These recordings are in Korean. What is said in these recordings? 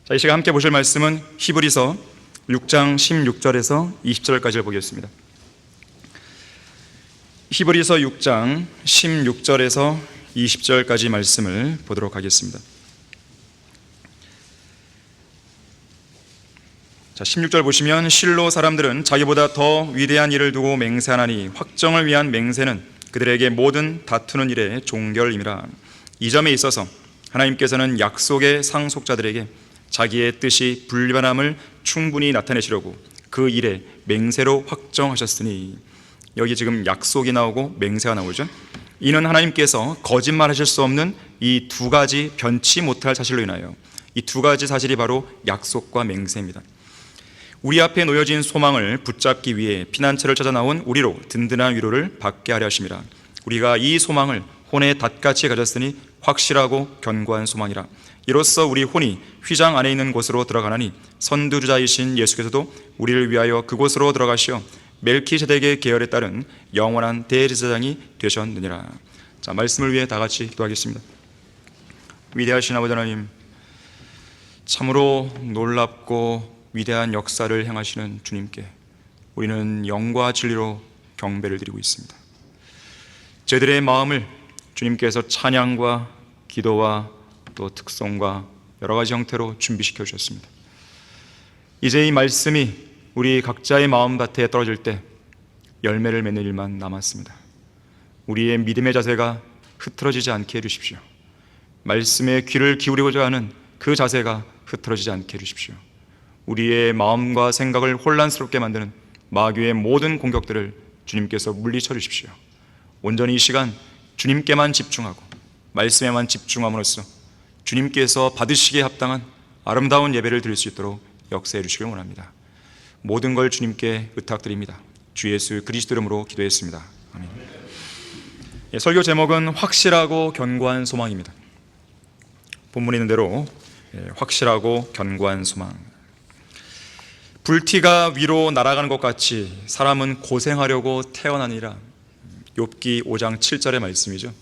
자, 이 시간 함께 보실 말씀은 히브리서 6장 16절에서 20절까지를 보겠습니다. 히브리서 6장 16절에서 20절까지 말씀을 보도록 하겠습니다. 자, 16절 보시면 실로 사람들은 자기보다 더 위대한 일을 두고 맹세하나니 확정을 위한 맹세는 그들에게 모든 다투는 일의 종결임이라. 이 점에 있어서 하나님께서는 약속의 상속자들에게 자기의 뜻이 불변함을 충분히 나타내시려고 그 일에 맹세로 확정하셨으니, 여기 지금 약속이 나오고 맹세가 나오죠. 이는 하나님께서 거짓말하실 수 없는 이 두 가지 변치 못할 사실로 인하여, 이 두 가지 사실이 바로 약속과 맹세입니다. 우리 앞에 놓여진 소망을 붙잡기 위해 피난처를 찾아 나온 우리로 든든한 위로를 받게 하려 하심이라. 우리가 이 소망을 혼에 닷같이 가졌으니 확실하고 견고한 소망이라. 이로써 우리 혼이 휘장 안에 있는 곳으로 들어가나니 선두주자이신 예수께서도 우리를 위하여 그곳으로 들어가시어 멜키세덱의 계열에 따른 영원한 대제사장이 되셨느니라. 자, 말씀을 위해 다 같이 기도하겠습니다. 위대하신 아버지 하나님, 참으로 놀랍고 위대한 역사를 행하시는 주님께 우리는 영과 진리로 경배를 드리고 있습니다. 저희들의 마음을 주님께서 찬양과 기도와 또 특성과 여러 가지 형태로 준비시켜 주셨습니다. 이제 이 말씀이 우리 각자의 마음밭에 떨어질 때 열매를 맺는 일만 남았습니다. 우리의 믿음의 자세가 흐트러지지 않게 해주십시오. 말씀에 귀를 기울이고자 하는 그 자세가 흐트러지지 않게 해주십시오. 우리의 마음과 생각을 혼란스럽게 만드는 마귀의 모든 공격들을 주님께서 물리쳐 주십시오. 온전히 이 시간 주님께만 집중하고 말씀에만 집중함으로써 주님께서 받으시기에 합당한 아름다운 예배를 드릴 수 있도록 역사해 주시길 원합니다. 모든 걸 주님께 의탁드립니다. 주 예수 그리스도 이름으로 기도했습니다. 아멘. 설교 제목은 확실하고 견고한 소망입니다. 본문에 있는 대로 확실하고 견고한 소망. 불티가 위로 날아가는 것 같이 사람은 고생하려고 태어나니라. 욥기 5장 7절의 말씀이죠.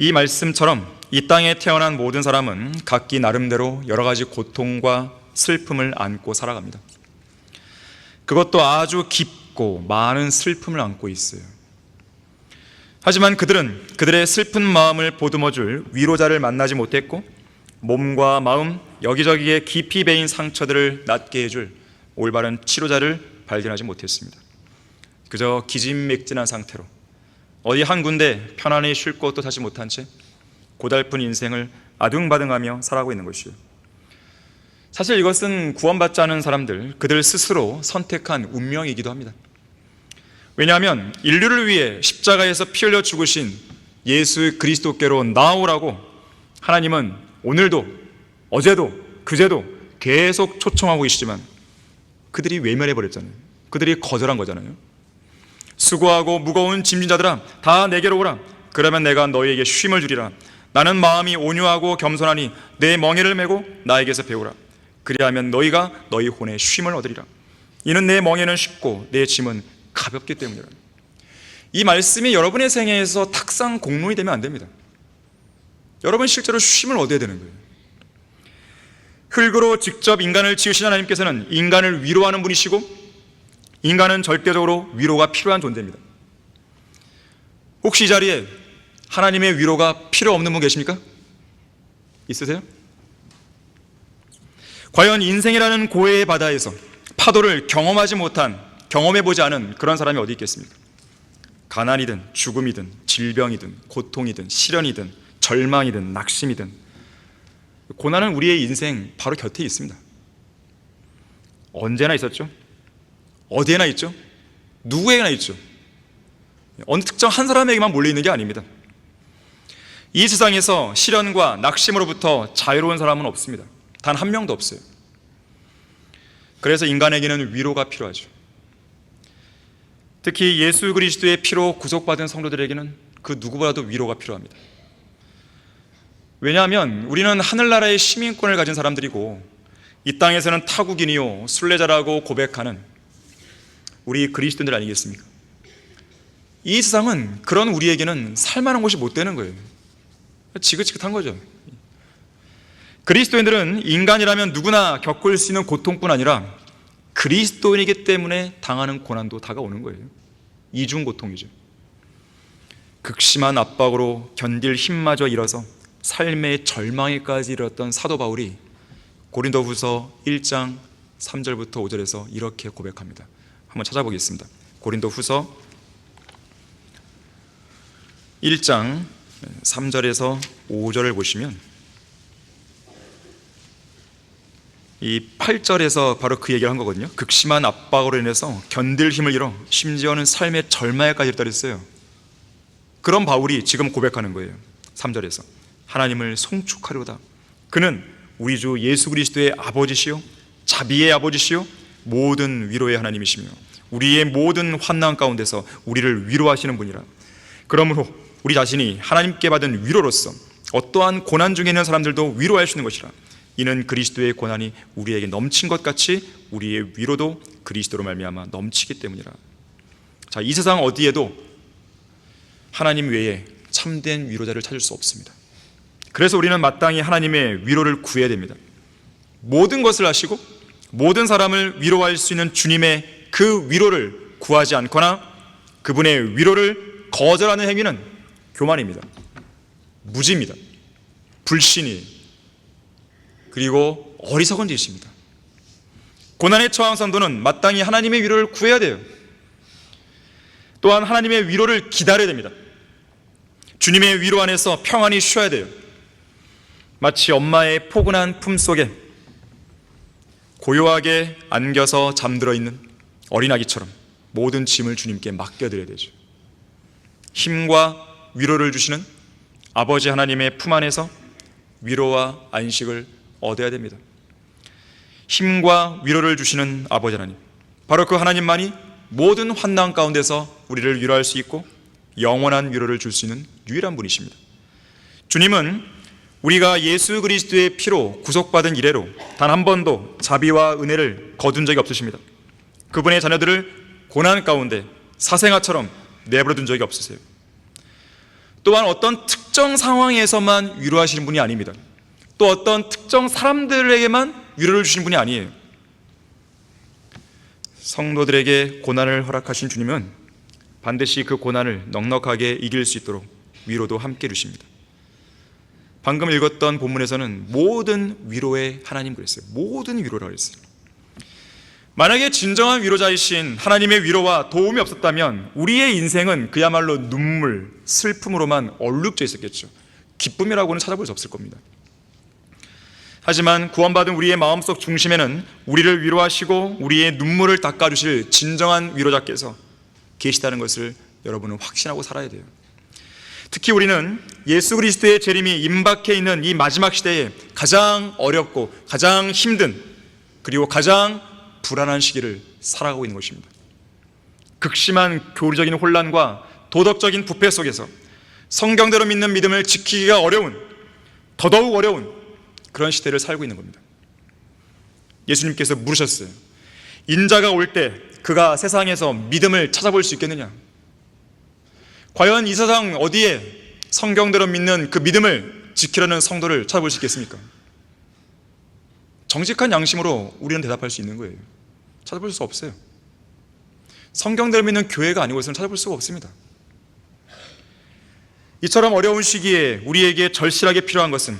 이 말씀처럼 이 땅에 태어난 모든 사람은 각기 나름대로 여러 가지 고통과 슬픔을 안고 살아갑니다. 그것도 아주 깊고 많은 슬픔을 안고 있어요. 하지만 그들은 그들의 슬픈 마음을 보듬어줄 위로자를 만나지 못했고, 몸과 마음 여기저기에 깊이 베인 상처들을 낫게 해줄 올바른 치료자를 발견하지 못했습니다. 그저 기진맥진한 상태로 어디 한 군데 편안히 쉴 곳도 사지 못한 채 고달픈 인생을 아둥바둥하며 살아가고 있는 것이에요. 사실 이것은 구원받지 않은 사람들, 그들 스스로 선택한 운명이기도 합니다. 왜냐하면 인류를 위해 십자가에서 피 흘려 죽으신 예수 그리스도께로 나오라고 하나님은 오늘도 어제도 그제도 계속 초청하고 계시지만 그들이 외면해버렸잖아요. 그들이 거절한 거잖아요. 수고하고 무거운 짐진 자들아 다 내게로 오라. 그러면 내가 너희에게 쉼을 주리라. 나는 마음이 온유하고 겸손하니 내 멍에를 메고 나에게서 배우라. 그리하면 너희가 너희 혼에 쉼을 얻으리라. 이는 내 멍에는 쉽고 내 짐은 가볍기 때문이라. 이 말씀이 여러분의 생애에서 탁상 공론이 되면 안 됩니다. 여러분 실제로 쉼을 얻어야 되는 거예요. 흙으로 직접 인간을 지으신 하나님께서는 인간을 위로하는 분이시고, 인간은 절대적으로 위로가 필요한 존재입니다. 혹시 이 자리에 하나님의 위로가 필요 없는 분 계십니까? 있으세요? 과연 인생이라는 고해의 바다에서 파도를 경험해보지 않은 그런 사람이 어디 있겠습니까? 가난이든 죽음이든 질병이든 고통이든 시련이든 절망이든 낙심이든 고난은 우리의 인생 바로 곁에 있습니다. 언제나 있었죠. 어디에나 있죠. 누구에게나 있죠. 어느 특정 한 사람에게만 몰려있는 게 아닙니다. 이 세상에서 시련과 낙심으로부터 자유로운 사람은 없습니다. 단 한 명도 없어요. 그래서 인간에게는 위로가 필요하죠. 특히 예수 그리스도의 피로 구속받은 성도들에게는 그 누구보다도 위로가 필요합니다. 왜냐하면 우리는 하늘나라의 시민권을 가진 사람들이고, 이 땅에서는 타국인이요 순례자라고 고백하는 우리 그리스도인들 아니겠습니까? 이 세상은 그런 우리에게는 살만한 곳이 못 되는 거예요. 지긋지긋한 거죠. 그리스도인들은 인간이라면 누구나 겪을 수 있는 고통뿐 아니라 그리스도인이기 때문에 당하는 고난도 다가오는 거예요. 이중 고통이죠. 극심한 압박으로 견딜 힘마저 잃어서 삶의 절망에까지 이르렀던 사도 바울이 고린도후서 1장 3절부터 5절에서 이렇게 고백합니다. 한번 찾아보겠습니다. 고린도후서 1장 3절에서 5절을 보시면 이 8절에서 바로 그 얘기를 한 거거든요. 극심한 압박으로 인해서 견딜 힘을 잃어 심지어는 삶의 절망에까지 이르렀어요. 그런 바울이 지금 고백하는 거예요. 3절에서 하나님을 송축하려다. 그는 우리 주 예수 그리스도의 아버지시요 자비의 아버지시요 모든 위로의 하나님이시며 우리의 모든 환난 가운데서 우리를 위로하시는 분이라. 그러므로 우리 자신이 하나님께 받은 위로로서 어떠한 고난 중에 있는 사람들도 위로할 수 있는 것이라. 이는 그리스도의 고난이 우리에게 넘친 것 같이 우리의 위로도 그리스도로 말미암아 넘치기 때문이라. 자, 이 세상 어디에도 하나님 외에 참된 위로자를 찾을 수 없습니다. 그래서 우리는 마땅히 하나님의 위로를 구해야 됩니다. 모든 것을 하시고 모든 사람을 위로할 수 있는 주님의 그 위로를 구하지 않거나 그분의 위로를 거절하는 행위는 교만입니다. 무지입니다. 불신이 그리고 어리석은 짓입니다. 고난에 처한 성도는 마땅히 하나님의 위로를 구해야 돼요. 또한 하나님의 위로를 기다려야 됩니다. 주님의 위로 안에서 평안히 쉬어야 돼요. 마치 엄마의 포근한 품속에 고요하게 안겨서 잠들어 있는 어린아기처럼 모든 짐을 주님께 맡겨드려야 되죠. 힘과 위로를 주시는 아버지 하나님의 품 안에서 위로와 안식을 얻어야 됩니다. 힘과 위로를 주시는 아버지 하나님, 바로 그 하나님만이 모든 환난 가운데서 우리를 위로할 수 있고 영원한 위로를 줄 수 있는 유일한 분이십니다. 주님은 우리가 예수 그리스도의 피로 구속받은 이래로 단 한 번도 자비와 은혜를 거둔 적이 없으십니다. 그분의 자녀들을 고난 가운데 사생아처럼 내버려둔 적이 없으세요. 또한 어떤 특정 상황에서만 위로하시는 분이 아닙니다. 또 어떤 특정 사람들에게만 위로를 주시는 분이 아니에요. 성도들에게 고난을 허락하신 주님은 반드시 그 고난을 넉넉하게 이길 수 있도록 위로도 함께 주십니다. 방금 읽었던 본문에서는 모든 위로의 하나님 그랬어요. 모든 위로라고 했어요. 만약에 진정한 위로자이신 하나님의 위로와 도움이 없었다면 우리의 인생은 그야말로 눈물, 슬픔으로만 얼룩져 있었겠죠. 기쁨이라고는 찾아볼 수 없을 겁니다. 하지만 구원받은 우리의 마음속 중심에는 우리를 위로하시고 우리의 눈물을 닦아주실 진정한 위로자께서 계시다는 것을 여러분은 확신하고 살아야 돼요. 특히 우리는 예수 그리스도의 재림이 임박해 있는 이 마지막 시대에 가장 어렵고 가장 힘든 그리고 가장 불안한 시기를 살아가고 있는 것입니다. 극심한 교리적인 혼란과 도덕적인 부패 속에서 성경대로 믿는 믿음을 지키기가 어려운, 더더욱 어려운 그런 시대를 살고 있는 겁니다. 예수님께서 물으셨어요. 인자가 올 때 그가 세상에서 믿음을 찾아볼 수 있겠느냐? 과연 이 세상 어디에 성경대로 믿는 그 믿음을 지키려는 성도를 찾아볼 수 있겠습니까? 정직한 양심으로 우리는 대답할 수 있는 거예요. 찾아볼 수 없어요. 성경대로 믿는 교회가 아니고서는 찾아볼 수가 없습니다. 이처럼 어려운 시기에 우리에게 절실하게 필요한 것은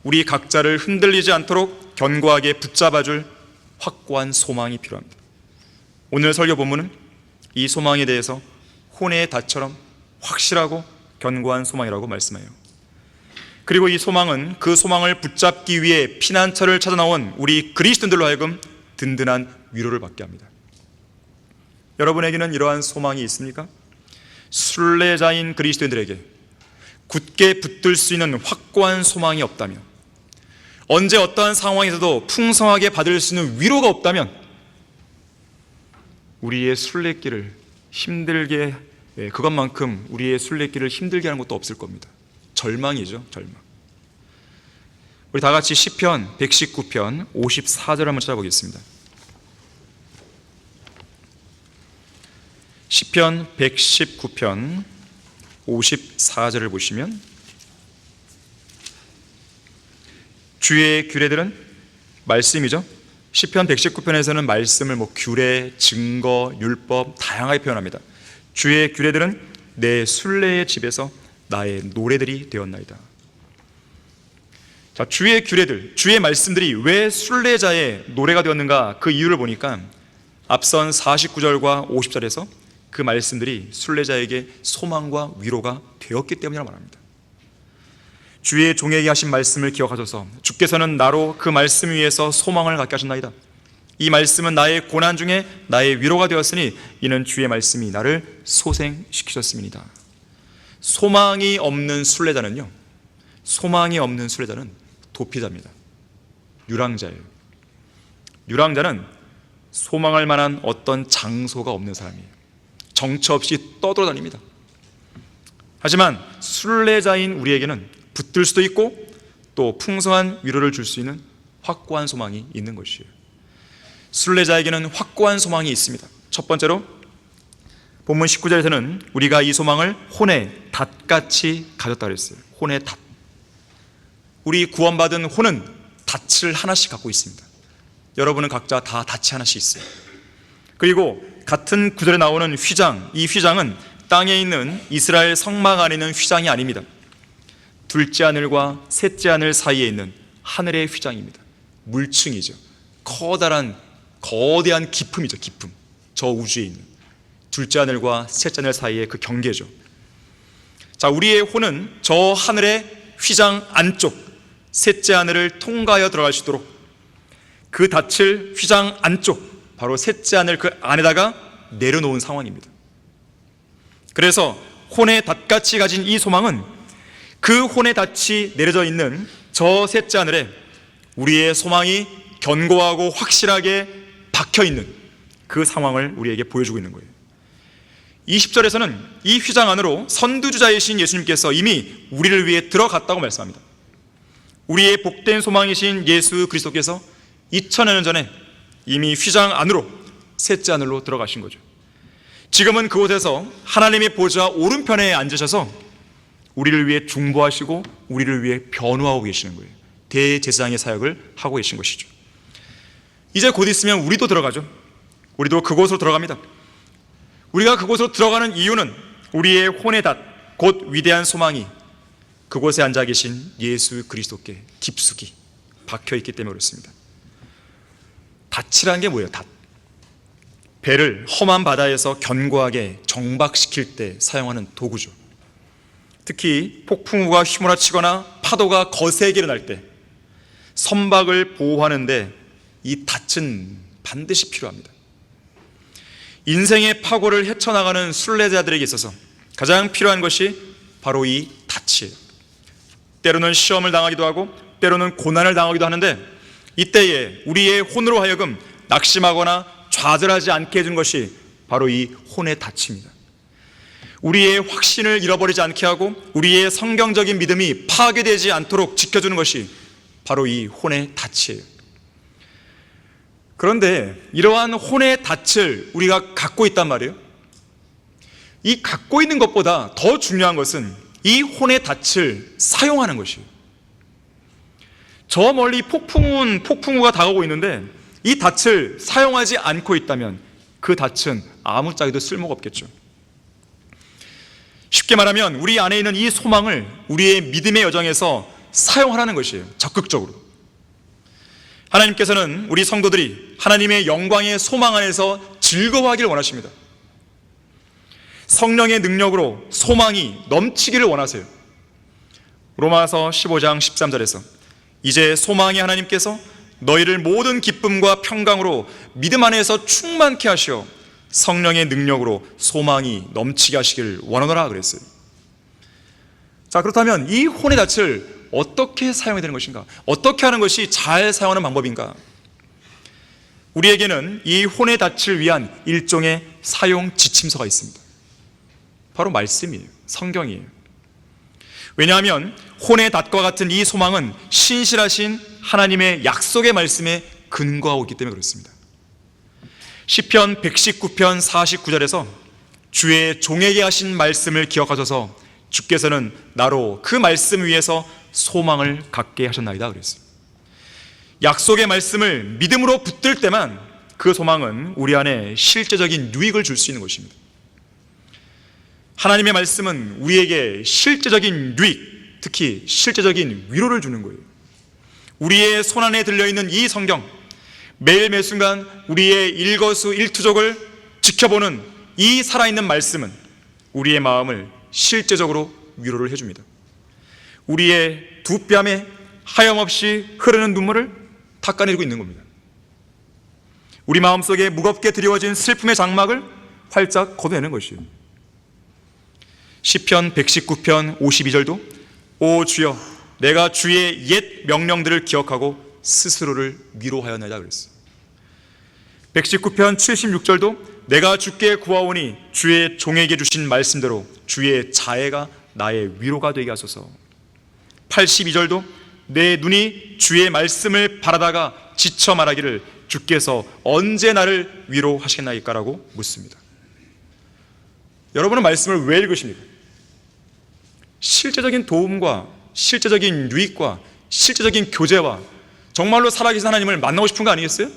우리 각자를 흔들리지 않도록 견고하게 붙잡아줄 확고한 소망이 필요합니다. 오늘 설교 본문은 이 소망에 대해서 혼의 닷처럼 확실하고 견고한 소망이라고 말씀해요. 그리고 이 소망은 그 소망을 붙잡기 위해 피난처를 찾아 나온 우리 그리스도인들로 하여금 든든한 위로를 받게 합니다. 여러분에게는 이러한 소망이 있습니까? 순례자인 그리스도인들에게 굳게 붙들 수 있는 확고한 소망이 없다면, 언제 어떠한 상황에서도 풍성하게 받을 수 있는 위로가 없다면 우리의 순례길을 힘들게, 그것만큼 우리의 순례길을 힘들게 하는 것도 없을 겁니다. 절망이죠, 절망. 우리 다 같이 시편 119편 54절 한번 찾아보겠습니다. 시편 119편 54절을 보시면 주의 규례들은 말씀이죠. 시편 119편에서는 말씀을 규례, 증거, 율법 다양하게 표현합니다. 주의 규례들은 내 순례의 집에서 나의 노래들이 되었나이다. 자, 주의 규례들, 주의 말씀들이 왜 순례자의 노래가 되었는가, 그 이유를 보니까 앞선 49절과 50절에서 그 말씀들이 순례자에게 소망과 위로가 되었기 때문이라고 말합니다. 주의 종에게 하신 말씀을 기억하소서. 주께서는 나로 그 말씀 위에서 소망을 갖게 하셨나이다. 이 말씀은 나의 고난 중에 나의 위로가 되었으니 이는 주의 말씀이 나를 소생시키셨음이니이다. 소망이 없는 순례자는 도피자입니다. 유랑자예요. 유랑자는 소망할 만한 어떤 장소가 없는 사람이에요. 정처 없이 떠돌아다닙니다. 하지만 순례자인 우리에게는 붙들 수도 있고 또 풍성한 위로를 줄 수 있는 확고한 소망이 있는 것이에요. 순례자에게는 확고한 소망이 있습니다. 첫 번째로 본문 19절에서는 우리가 이 소망을 혼의 닷같이 가졌다 그랬어요. 혼의 닷. 우리 구원받은 혼은 닻을 하나씩 갖고 있습니다. 여러분은 각자 다 닻이 하나씩 있어요. 그리고 같은 구절에 나오는 휘장, 이 휘장은 땅에 있는 이스라엘 성막 안에 있는 휘장이 아닙니다. 둘째 하늘과 셋째 하늘 사이에 있는 하늘의 휘장입니다. 물층이죠. 커다란 거대한 기품이죠. 기품. 저 우주에 있는 둘째 하늘과 셋째 하늘 사이의 그 경계죠. 자, 우리의 혼은 저 하늘의 휘장 안쪽 셋째 하늘을 통과하여 들어갈 수 있도록 그 닻을 휘장 안쪽 바로 셋째 하늘 그 안에다가 내려놓은 상황입니다. 그래서 혼의 닷같이 가진 이 소망은 그 혼의 닻이 내려져 있는 저 셋째 하늘에 우리의 소망이 견고하고 확실하게 박혀있는 그 상황을 우리에게 보여주고 있는 거예요. 20절에서는 이 휘장 안으로 선두주자이신 예수님께서 이미 우리를 위해 들어갔다고 말씀합니다. 우리의 복된 소망이신 예수 그리스도께서 2000여 년 전에 이미 휘장 안으로 셋째 하늘로 들어가신 거죠. 지금은 그곳에서 하나님의 보좌 오른편에 앉으셔서 우리를 위해 중보하시고 우리를 위해 변호하고 계시는 거예요. 대제사장의 사역을 하고 계신 것이죠. 이제 곧 있으면 우리도 들어가죠. 우리도 그곳으로 들어갑니다. 우리가 그곳으로 들어가는 이유는 우리의 혼의 닷, 곧 위대한 소망이 그곳에 앉아 계신 예수 그리스도께 깊숙이 박혀있기 때문에 그렇습니다. 닻이라는 게 뭐예요? 닷. 배를 험한 바다에서 견고하게 정박시킬 때 사용하는 도구죠. 특히 폭풍우가 휘몰아치거나 파도가 거세게 일어날 때 선박을 보호하는데 이 닻은 반드시 필요합니다. 인생의 파고를 헤쳐나가는 순례자들에게 있어서 가장 필요한 것이 바로 이 닻이에요. 때로는 시험을 당하기도 하고 때로는 고난을 당하기도 하는데 이때에 우리의 혼으로 하여금 낙심하거나 좌절하지 않게 해준 것이 바로 이 혼의 닻입니다. 우리의 확신을 잃어버리지 않게 하고 우리의 성경적인 믿음이 파괴되지 않도록 지켜주는 것이 바로 이 혼의 닻이에요. 그런데 이러한 혼의 닻을 우리가 갖고 있단 말이에요. 이 갖고 있는 것보다 더 중요한 것은 이 혼의 닻을 사용하는 것이에요. 저 멀리 폭풍우가 다가오고 있는데 이 닻을 사용하지 않고 있다면 그 닻은 아무짝에도 쓸모가 없겠죠. 쉽게 말하면 우리 안에 있는 이 소망을 우리의 믿음의 여정에서 사용하라는 것이에요. 적극적으로. 하나님께서는 우리 성도들이 하나님의 영광의 소망 안에서 즐거워하기를 원하십니다. 성령의 능력으로 소망이 넘치기를 원하세요. 로마서 15장 13절에서 이제 소망의 하나님께서 너희를 모든 기쁨과 평강으로 믿음 안에서 충만케 하시어 성령의 능력으로 소망이 넘치게 하시길 원하노라 그랬어요. 자, 그렇다면 이 혼의 닻을 어떻게 사용해야 되는 것인가? 어떻게 하는 것이 잘 사용하는 방법인가? 우리에게는 이 혼의 닻을 위한 일종의 사용 지침서가 있습니다. 바로 말씀이에요. 성경이에요. 왜냐하면 혼의 닷과 같은 이 소망은 신실하신 하나님의 약속의 말씀에 근거하고 있기 때문에 그렇습니다. 시편 119편 49절에서 주의 종에게 하신 말씀을 기억하셔서 주께서는 나로 그 말씀 위에서 소망을 갖게 하셨나이다 그랬어요. 약속의 말씀을 믿음으로 붙들 때만 그 소망은 우리 안에 실제적인 유익을 줄 수 있는 것입니다. 하나님의 말씀은 우리에게 실제적인 유익, 특히 실제적인 위로를 주는 거예요. 우리의 손안에 들려있는 이 성경, 매일 매순간 우리의 일거수일투족을 지켜보는 이 살아있는 말씀은 우리의 마음을 실제적으로 위로를 해줍니다. 우리의 두 뺨에 하염없이 흐르는 눈물을 닦아내고 있는 겁니다. 우리 마음속에 무겁게 드리워진 슬픔의 장막을 활짝 걷어내는 것이에요. 시편 119편 52절도 오 주여 내가 주의 옛 명령들을 기억하고 스스로를 위로하였나이다 그랬어요. 119편 76절도 내가 주께 구하오니 주의 종에게 주신 말씀대로 주의 자애가 나의 위로가 되게 하소서. 82절도 내 눈이 주의 말씀을 바라다가 지쳐 말하기를 주께서 언제 나를 위로하시겠나이까라고 묻습니다. 여러분은 말씀을 왜 읽으십니까? 실제적인 도움과 실제적인 유익과 실제적인 교제와 정말로 살아계신 하나님을 만나고 싶은 거 아니겠어요?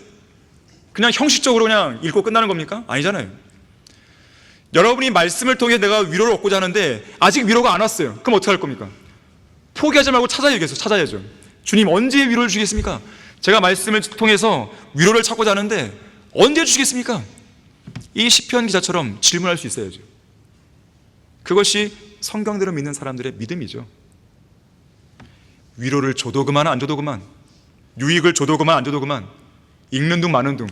그냥 형식적으로 그냥 읽고 끝나는 겁니까? 아니잖아요. 여러분이 말씀을 통해 내가 위로를 얻고자 하는데 아직 위로가 안 왔어요. 그럼 어떻게 할 겁니까? 포기하지 말고 찾아야겠어요. 찾아야죠. 주님 언제 위로를 주겠습니까? 제가 말씀을 통해서 위로를 찾고자 하는데 언제 주시겠습니까? 이 시편 기자처럼 질문할 수 있어야죠. 그것이 성경대로 믿는 사람들의 믿음이죠. 위로를 줘도 그만 안 줘도 그만, 유익을 줘도 그만 안 줘도 그만, 읽는 둥 마는 둥,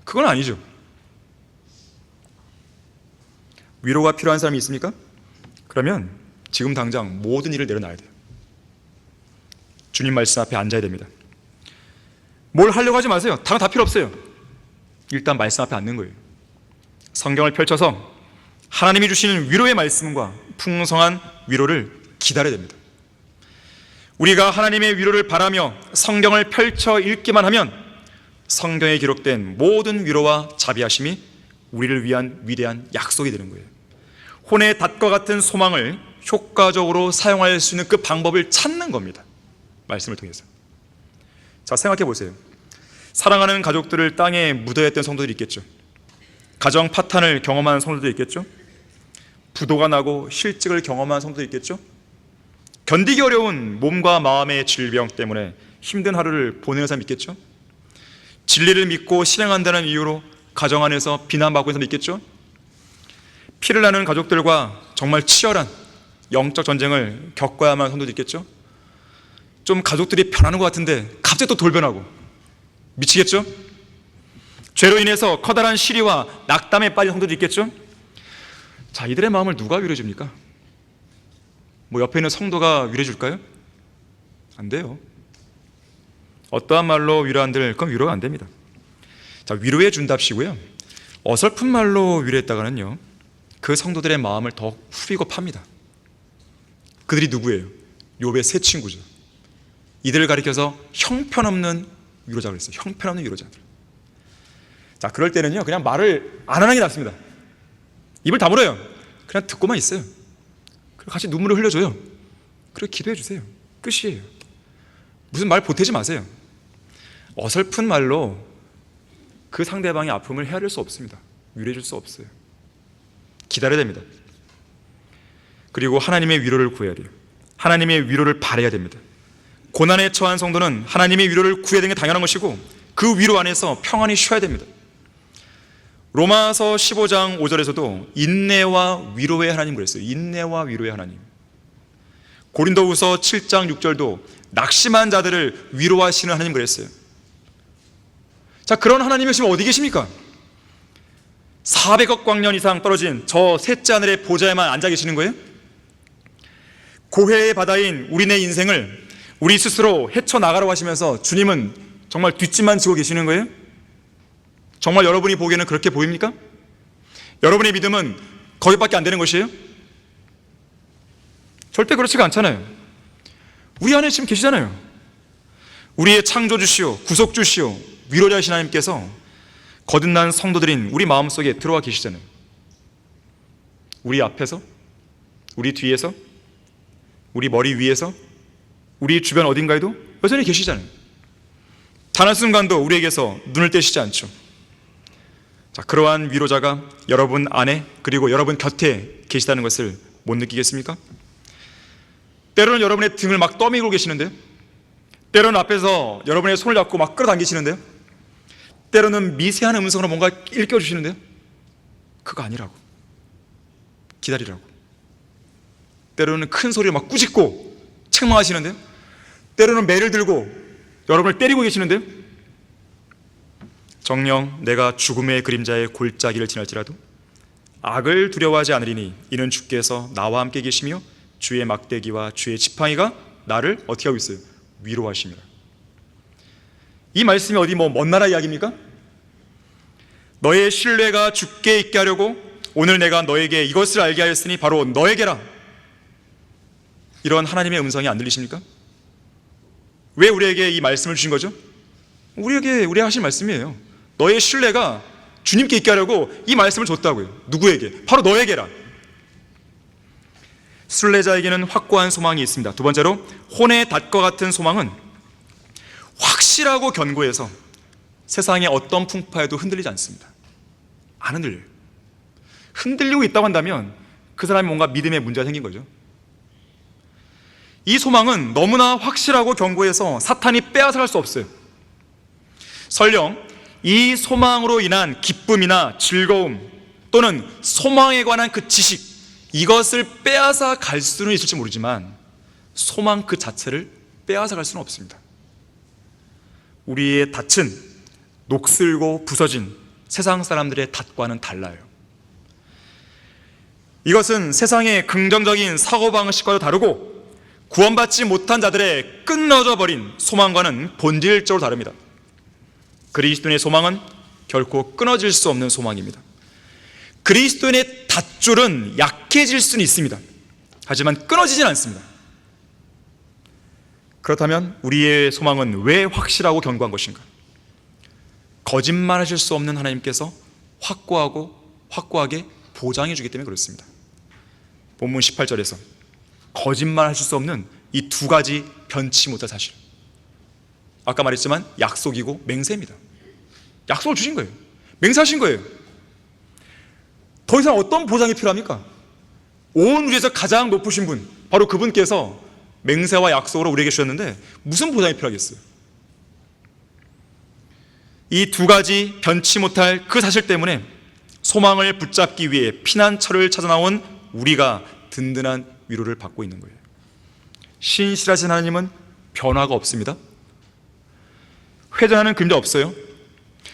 그건 아니죠. 위로가 필요한 사람이 있습니까? 그러면 지금 당장 모든 일을 내려놔야 돼요. 주님 말씀 앞에 앉아야 됩니다. 뭘 하려고 하지 마세요. 다 필요 없어요. 일단 말씀 앞에 앉는 거예요. 성경을 펼쳐서 하나님이 주시는 위로의 말씀과 풍성한 위로를 기다려야 됩니다. 우리가 하나님의 위로를 바라며 성경을 펼쳐 읽기만 하면 성경에 기록된 모든 위로와 자비하심이 우리를 위한 위대한 약속이 되는 거예요. 혼의 닷과 같은 소망을 효과적으로 사용할 수 있는 그 방법을 찾는 겁니다. 말씀을 통해서. 자, 생각해 보세요. 사랑하는 가족들을 땅에 묻어야 했던 성도들이 있겠죠. 가정 파탄을 경험한 성도들이 있겠죠. 부도가 나고 실직을 경험한 성도들이 있겠죠. 견디기 어려운 몸과 마음의 질병 때문에 힘든 하루를 보내는 사람이 있겠죠. 진리를 믿고 실행한다는 이유로 가정 안에서 비난받고 있는 사람이 있겠죠. 피를 나는 가족들과 정말 치열한 영적 전쟁을 겪어야만 성도도 있겠죠. 좀 가족들이 변하는 것 같은데 갑자기 또 돌변하고 미치겠죠. 죄로 인해서 커다란 시리와 낙담에 빠진 성도도 있겠죠. 자, 이들의 마음을 누가 위로해 줍니까? 뭐 옆에 있는 성도가 위로해 줄까요? 안 돼요. 어떠한 말로 위로한들 그건 위로가 안 됩니다. 자, 위로해 준답시고요, 어설픈 말로 위로했다가는요 그 성도들의 마음을 더 후비고 팝니다. 그들이 누구예요? 욥의 세 친구죠. 이들을 가리켜서 형편없는 위로자 그랬어요. 형편없는 위로자들. 자, 그럴 때는요 그냥 말을 안 하는 게 낫습니다. 입을 다물어요. 그냥 듣고만 있어요. 그리고 같이 눈물을 흘려줘요. 그리고 기도해 주세요. 끝이에요. 무슨 말 보태지 마세요. 어설픈 말로 그 상대방의 아픔을 헤아릴 수 없습니다. 위로해 줄 수 없어요. 기다려야 됩니다. 그리고 하나님의 위로를 구해야 돼요. 하나님의 위로를 바라야 됩니다. 고난에 처한 성도는 하나님의 위로를 구해야 되는 게 당연한 것이고 그 위로 안에서 평안히 쉬어야 됩니다. 로마서 15장 5절에서도 인내와 위로의 하나님 그랬어요. 인내와 위로의 하나님. 고린도후서 7장 6절도 낙심한 자들을 위로하시는 하나님 그랬어요. 자, 그런 하나님이 지금 어디 계십니까? 400억 광년 이상 떨어진 저 셋째 하늘의 보좌에만 앉아 계시는 거예요? 고해의 바다인 우리네 인생을 우리 스스로 헤쳐나가라고 하시면서 주님은 정말 뒷짐만 지고 계시는 거예요? 정말 여러분이 보기에는 그렇게 보입니까? 여러분의 믿음은 거기밖에 안 되는 것이에요? 절대 그렇지가 않잖아요. 우리 안에 지금 계시잖아요. 우리의 창조주시오, 구속주시오, 위로자이신 하나님께서 거듭난 성도들인 우리 마음속에 들어와 계시잖아요. 우리 앞에서, 우리 뒤에서, 우리 머리 위에서, 우리 주변 어딘가에도 여전히 계시잖아요. 단 한순간도 우리에게서 눈을 떼시지 않죠. 자, 그러한 위로자가 여러분 안에 그리고 여러분 곁에 계시다는 것을 못 느끼겠습니까? 때로는 여러분의 등을 막 떠밀고 계시는데요, 때로는 앞에서 여러분의 손을 잡고 막 끌어당기시는데요, 때로는 미세한 음성으로 뭔가 일깨워주시는데요, 그거 아니라고, 기다리라고. 때로는 큰 소리로 막 꾸짖고 책망하시는데요, 때로는 매를 들고 여러분을 때리고 계시는데요, 정녕 내가 죽음의 그림자의 골짜기를 지날지라도 악을 두려워하지 않으리니 이는 주께서 나와 함께 계시며 주의 막대기와 주의 지팡이가 나를 어떻게 하고 있어요? 위로하십니다. 이 말씀이 어디 먼 나라 이야기입니까? 너의 신뢰가 주께 있게 하려고 오늘 내가 너에게 이것을 알게 하였으니 바로 너에게라. 이런 하나님의 음성이 안 들리십니까? 왜 우리에게 이 말씀을 주신 거죠? 우리에게 하신 말씀이에요. 너의 신뢰가 주님께 있게 하려고 이 말씀을 줬다고요. 누구에게? 바로 너에게라. 순례자에게는 확고한 소망이 있습니다. 두 번째로, 혼의 닷과 같은 소망은 확실하고 견고해서 세상의 어떤 풍파에도 흔들리지 않습니다. 안 흔들려요. 흔들리고 있다고 한다면 그 사람이 뭔가 믿음에 문제가 생긴 거죠. 이 소망은 너무나 확실하고 견고해서 사탄이 빼앗아갈 수 없어요. 설령 이 소망으로 인한 기쁨이나 즐거움 또는 소망에 관한 그 지식, 이것을 빼앗아 갈 수는 있을지 모르지만 소망 그 자체를 빼앗아 갈 수는 없습니다. 우리의 닻은 녹슬고 부서진 세상 사람들의 닻과는 달라요. 이것은 세상의 긍정적인 사고방식과도 다르고 구원받지 못한 자들의 끊어져 버린 소망과는 본질적으로 다릅니다. 그리스도인의 소망은 결코 끊어질 수 없는 소망입니다. 그리스도인의 닷줄은 약해질 수는 있습니다. 하지만 끊어지진 않습니다. 그렇다면 우리의 소망은 왜 확실하고 견고한 것인가? 거짓말하실 수 없는 하나님께서 확고하게 보장해 주기 때문에 그렇습니다. 본문 18절에서 거짓말하실 수 없는 이 두 가지 변치 못할 사실, 아까 말했지만 약속이고 맹세입니다. 약속을 주신 거예요. 맹세하신 거예요. 더 이상 어떤 보장이 필요합니까? 온 우주에서 가장 높으신 분, 바로 그분께서 맹세와 약속으로 우리에게 주셨는데 무슨 보장이 필요하겠어요? 이 두 가지 변치 못할 그 사실 때문에 소망을 붙잡기 위해 피난처를 찾아 나온 우리가 든든한 위로를 받고 있는 거예요. 신실하신 하나님은 변화가 없습니다. 회전하는 그림자 없어요.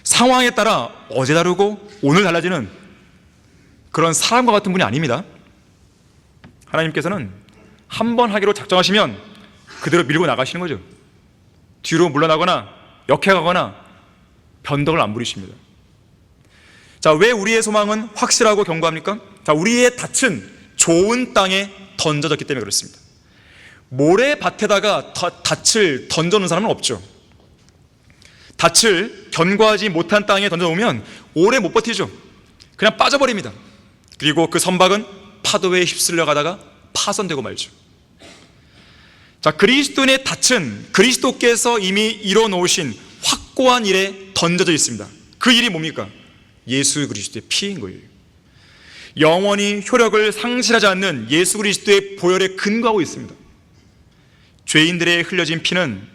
상황에 따라 어제 다르고 오늘 달라지는 그런 사람과 같은 분이 아닙니다. 하나님께서는 한 번 하기로 작정하시면 그대로 밀고 나가시는 거죠. 뒤로 물러나거나 역행하거나 변덕을 안 부리십니다. 자, 왜 우리의 소망은 확실하고 견고합니까? 자, 우리의 닻은 좋은 땅에 던져졌기 때문에 그렇습니다. 모래밭에다가 닻을 던져놓은 사람은 없죠. 닻을 견고하지 못한 땅에 던져놓으면 오래 못 버티죠. 그냥 빠져버립니다. 그리고 그 선박은 파도에 휩쓸려 가다가 파손되고 말죠. 자, 그리스도인의 닻은 그리스도께서 이미 이뤄놓으신 확고한 일에 던져져 있습니다. 그 일이 뭡니까? 예수 그리스도의 피인 거예요. 영원히 효력을 상실하지 않는 예수 그리스도의 보혈에 근거하고 있습니다. 죄인들의 흘려진 피는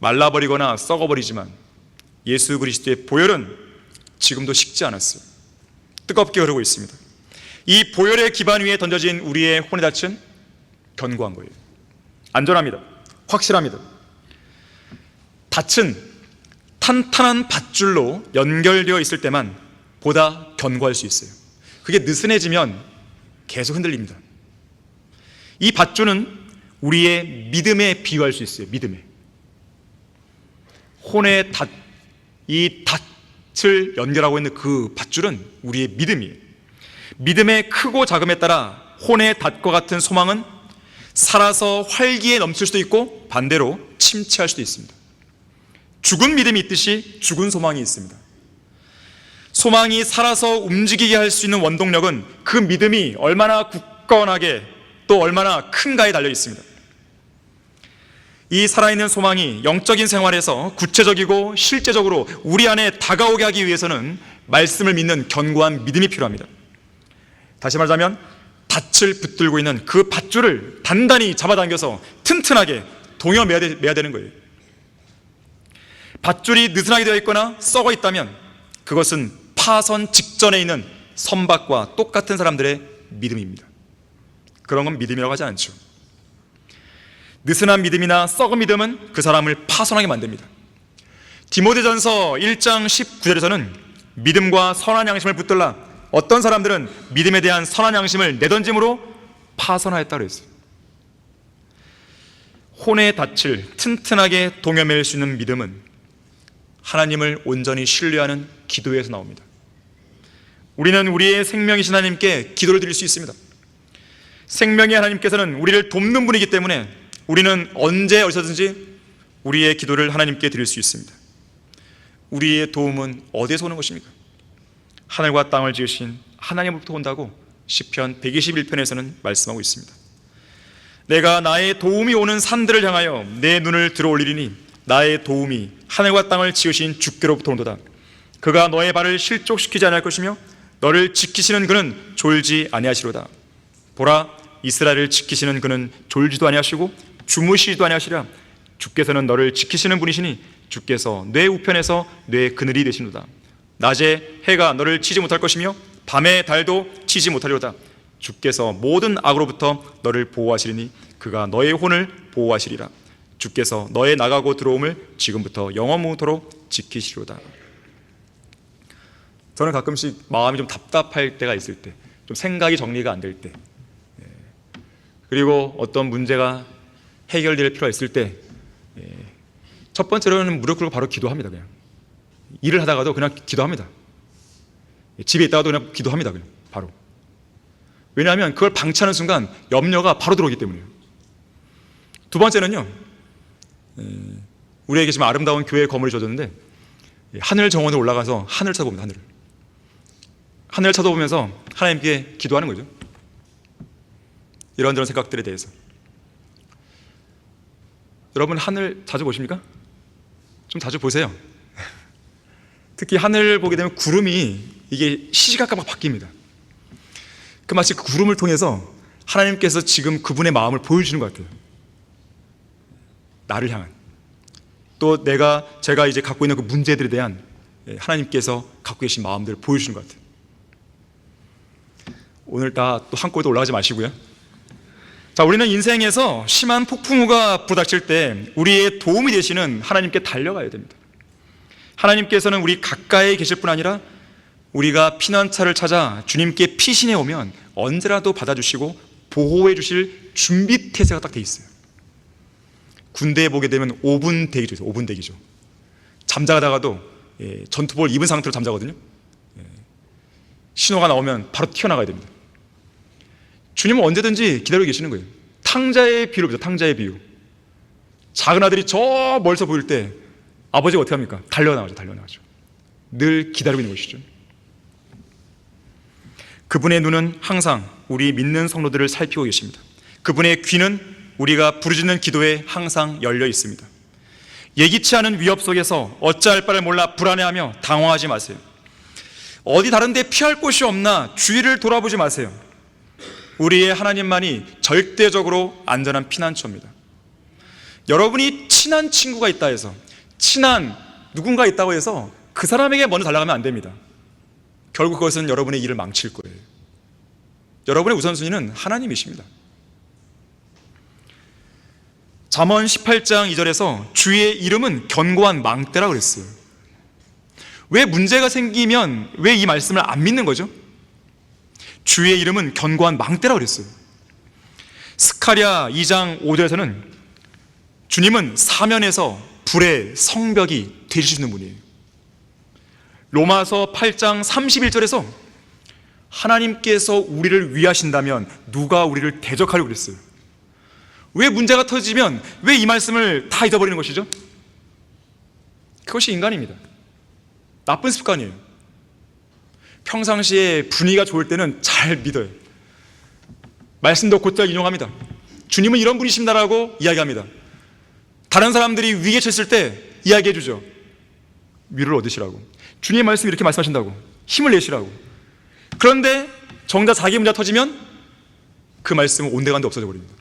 말라버리거나 썩어버리지만 예수 그리스도의 보혈은 지금도 식지 않았어요. 뜨겁게 흐르고 있습니다. 이 보혈의 기반 위에 던져진 우리의 혼의 닻은 견고한 거예요. 안전합니다. 확실합니다. 닻은 탄탄한 밧줄로 연결되어 있을 때만 보다 견고할 수 있어요. 그게 느슨해지면 계속 흔들립니다. 이 밧줄은 우리의 믿음에 비유할 수 있어요. 믿음에. 혼의 이 닻을 연결하고 있는 그 밧줄은 우리의 믿음이에요. 믿음의 크고 작음에 따라 혼의 닷과 같은 소망은 살아서 활기에 넘칠 수도 있고 반대로 침체할 수도 있습니다. 죽은 믿음이 있듯이 죽은 소망이 있습니다. 소망이 살아서 움직이게 할 수 있는 원동력은 그 믿음이 얼마나 굳건하게 또 얼마나 큰가에 달려 있습니다. 이 살아있는 소망이 영적인 생활에서 구체적이고 실제적으로 우리 안에 다가오게 하기 위해서는 말씀을 믿는 견고한 믿음이 필요합니다. 다시 말하자면 밭을 붙들고 있는 그 밧줄을 단단히 잡아당겨서 튼튼하게 동여 매야 되는 거예요. 밧줄이 느슨하게 되어 있거나 썩어 있다면 그것은 파선 직전에 있는 선박과 똑같은 사람들의 믿음입니다. 그런 건 믿음이라고 하지 않죠. 느슨한 믿음이나 썩은 믿음은 그 사람을 파손하게 만듭니다. 디모데전서 1장 19절에서는 믿음과 선한 양심을 붙들라 어떤 사람들은 믿음에 대한 선한 양심을 내던짐으로 파선하였다고 했어요. 혼의 닻을 튼튼하게 동여맬 수 있는 믿음은 하나님을 온전히 신뢰하는 기도에서 나옵니다. 우리는 우리의 생명이신 하나님께 기도를 드릴 수 있습니다. 생명의 하나님께서는 우리를 돕는 분이기 때문에 우리는 언제 어디서든지 우리의 기도를 하나님께 드릴 수 있습니다. 우리의 도움은 어디에서 오는 것입니까? 하늘과 땅을 지으신 하나님으로부터 온다고 시편 121편에서는 말씀하고 있습니다. 내가 나의 도움이 오는 산들을 향하여 내 눈을 들어 올리리니 나의 도움이 하늘과 땅을 지으신 주께로부터 온도다. 그가 너의 발을 실족시키지 아니할 것이며 너를 지키시는 그는 졸지 아니하시로다. 보라, 이스라엘을 지키시는 그는 졸지도 아니하시고 주무시지도 아니하시랴. 주께서는 너를 지키시는 분이시니 주께서 내 우편에서 내 그늘이 되시노다. 낮에 해가 너를 치지 못할 것이며 밤에 달도 치지 못하리로다. 주께서 모든 악으로부터 너를 보호하시리니 그가 너의 혼을 보호하시리라. 주께서 너의 나가고 들어옴을 지금부터 영원무토록 지키시리로다. 저는 가끔씩 마음이 좀 답답할 때가 있을 때, 좀 생각이 정리가 안 될 때, 그리고 어떤 문제가 해결될 필요가 있을 때, 첫 번째로는 무릎 꿇고 바로 기도합니다. 그냥 일을 하다가도 그냥 기도합니다. 집에 있다가도 그냥 기도합니다. 그냥 바로. 왜냐하면 그걸 방치하는 순간 염려가 바로 들어오기 때문이에요. 두 번째는요, 우리에게 지금 아름다운 교회의 건물이 주어졌는데 하늘 정원에 올라가서 하늘을 쳐다봅니다. 하늘을 쳐다보면서 하나님께 기도하는 거죠. 이런저런 생각들에 대해서. 여러분 하늘 자주 보십니까? 좀 자주 보세요. 특히 하늘 보게 되면 구름이 이게 시시각각 막 바뀝니다. 그 마치 그 구름을 통해서 하나님께서 지금 그분의 마음을 보여주는 것 같아요. 나를 향한, 또 제가 이제 갖고 있는 그 문제들에 대한 하나님께서 갖고 계신 마음들을 보여주는 것 같아요. 오늘 다 또 한꺼번에 올라가지 마시고요. 자, 우리는 인생에서 심한 폭풍우가 부닥칠 때 우리의 도움이 되시는 하나님께 달려가야 됩니다. 하나님께서는 우리 가까이 계실 뿐 아니라 우리가 피난처를 찾아 주님께 피신해 오면 언제라도 받아주시고 보호해 주실 준비 태세가 딱 돼 있어요. 군대에 보게 되면 5분 대기죠. 5분 대기죠. 잠자다가도 전투복을 입은 상태로 잠자거든요. 신호가 나오면 바로 튀어나가야 됩니다. 주님은 언제든지 기다리고 계시는 거예요. 탕자의 비유로 보죠. 탕자의 비유. 작은 아들이 저 멀리서 보일 때 아버지가 어떻게 합니까? 달려나가죠. 늘 기다리고 있는 것이죠. 그분의 눈은 항상 우리 믿는 성도들을 살피고 계십니다. 그분의 귀는 우리가 부르짖는 기도에 항상 열려 있습니다. 예기치 않은 위협 속에서 어찌할 바를 몰라 불안해하며 당황하지 마세요. 어디 다른 데 피할 곳이 없나 주위를 돌아보지 마세요. 우리의 하나님만이 절대적으로 안전한 피난처입니다. 여러분이 친한 친구가 있다 해서, 친한 누군가 있다고 해서 그 사람에게 먼저 달려가면 안 됩니다. 결국 그것은 여러분의 일을 망칠 거예요. 여러분의 우선순위는 하나님이십니다. 잠언 18장 2절에서 주의 이름은 견고한 망대라고 그랬어요. 왜 문제가 생기면 왜 이 말씀을 안 믿는 거죠? 주의 이름은 견고한 망대라고 그랬어요. 스가랴 2장 5절에서는 주님은 사면에서 불의 성벽이 되시는 분이에요. 로마서 8장 31절에서 하나님께서 우리를 위하신다면 누가 우리를 대적하려고 그랬어요. 왜 문제가 터지면 왜 이 말씀을 다 잊어버리는 것이죠? 그것이 인간입니다. 나쁜 습관이에요. 평상시에 분위기가 좋을 때는 잘 믿어요. 말씀도 곧잘 인용합니다. 주님은 이런 분이십니다라고 이야기합니다. 다른 사람들이 위기에 처했을 때 이야기해 주죠. 위로를 얻으시라고. 주님의 말씀이 이렇게 말씀하신다고, 힘을 내시라고. 그런데 정작 자기 문제가 터지면 그 말씀은 온데간데 없어져 버립니다.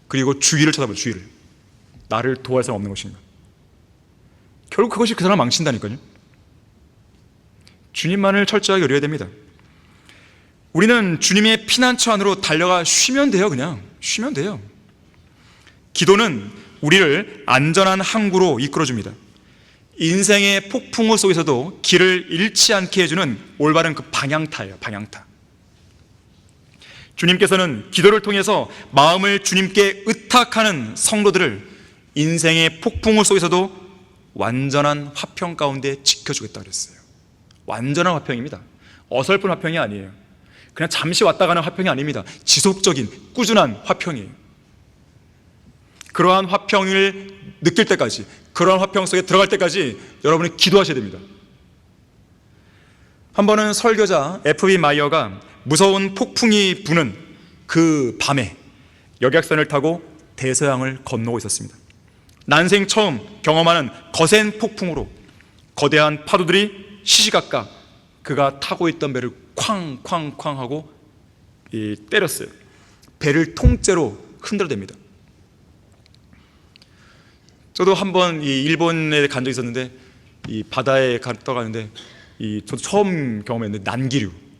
그리고 주위를 쳐다봐요. 주위를. 나를 도와줄 사람 없는 것인가. 결국 그것이 그 사람을 망친다니까요. 주님만을 철저하게 의뢰해야 됩니다. 우리는 주님의 피난처 안으로 달려가 쉬면 돼요. 그냥 쉬면 돼요. 기도는 우리를 안전한 항구로 이끌어줍니다. 인생의 폭풍우 속에서도 길을 잃지 않게 해주는 올바른 그 방향타예요. 방향타. 주님께서는 기도를 통해서 마음을 주님께 의탁하는 성도들을 인생의 폭풍우 속에서도 완전한 화평 가운데 지켜주겠다 그랬어요. 완전한 화평입니다. 어설픈 화평이 아니에요. 그냥 잠시 왔다 가는 화평이 아닙니다. 지속적인 꾸준한 화평이에요. 그러한 화평을 느낄 때까지, 그러한 화평 속에 들어갈 때까지 여러분이 기도하셔야 됩니다. 한 번은 설교자 F.B. 마이어가 무서운 폭풍이 부는 그 밤에 여객선을 타고 대서양을 건너고 있었습니다. 난생 처음 경험하는 거센 폭풍으로 거대한 파도들이 시시각각 그가 타고 있던 배를 쾅쾅쾅 하고 때렸어요. 배를 통째로 흔들어댑니다. 저도 한번 일본에 간 적이 있었는데 이 바다에 떠가는데 저도 처음 경험했는데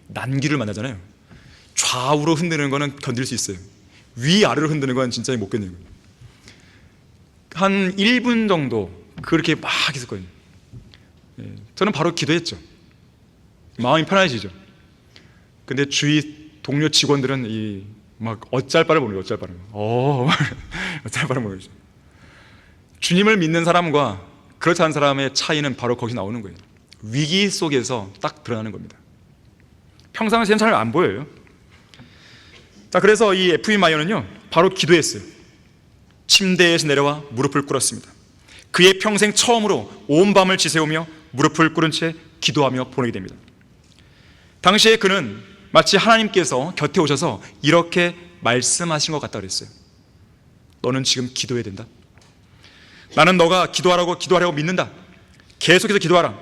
난기류를 만나잖아요. 좌우로 흔드는 거는 견딜 수 있어요. 위아래로 흔드는 건 진짜 못 견디는 거예요. 한 1분 정도 그렇게 막 있었거든요. 저는 바로 기도했죠. 마음이 편해지죠. 근데 주위 동료 직원들은 막 어쩔 바를 모르죠. 어쩔 바를 어쩔 바를 모르죠. 주님을 믿는 사람과 그렇지 않은 사람의 차이는 바로 거기서 나오는 거예요. 위기 속에서 딱 드러나는 겁니다. 평상시엔 잘 안 보여요. 자, 그래서 이 F.B. 마이어는요 바로 기도했어요. 침대에서 내려와 무릎을 꿇었습니다. 그의 평생 처음으로 온 밤을 지새우며 무릎을 꿇은 채 기도하며 보내게 됩니다. 당시에 그는 마치 하나님께서 곁에 오셔서 이렇게 말씀하신 것 같다 그랬어요. 너는 지금 기도해야 된다. 나는 너가 기도하려고 믿는다. 계속해서 기도하라.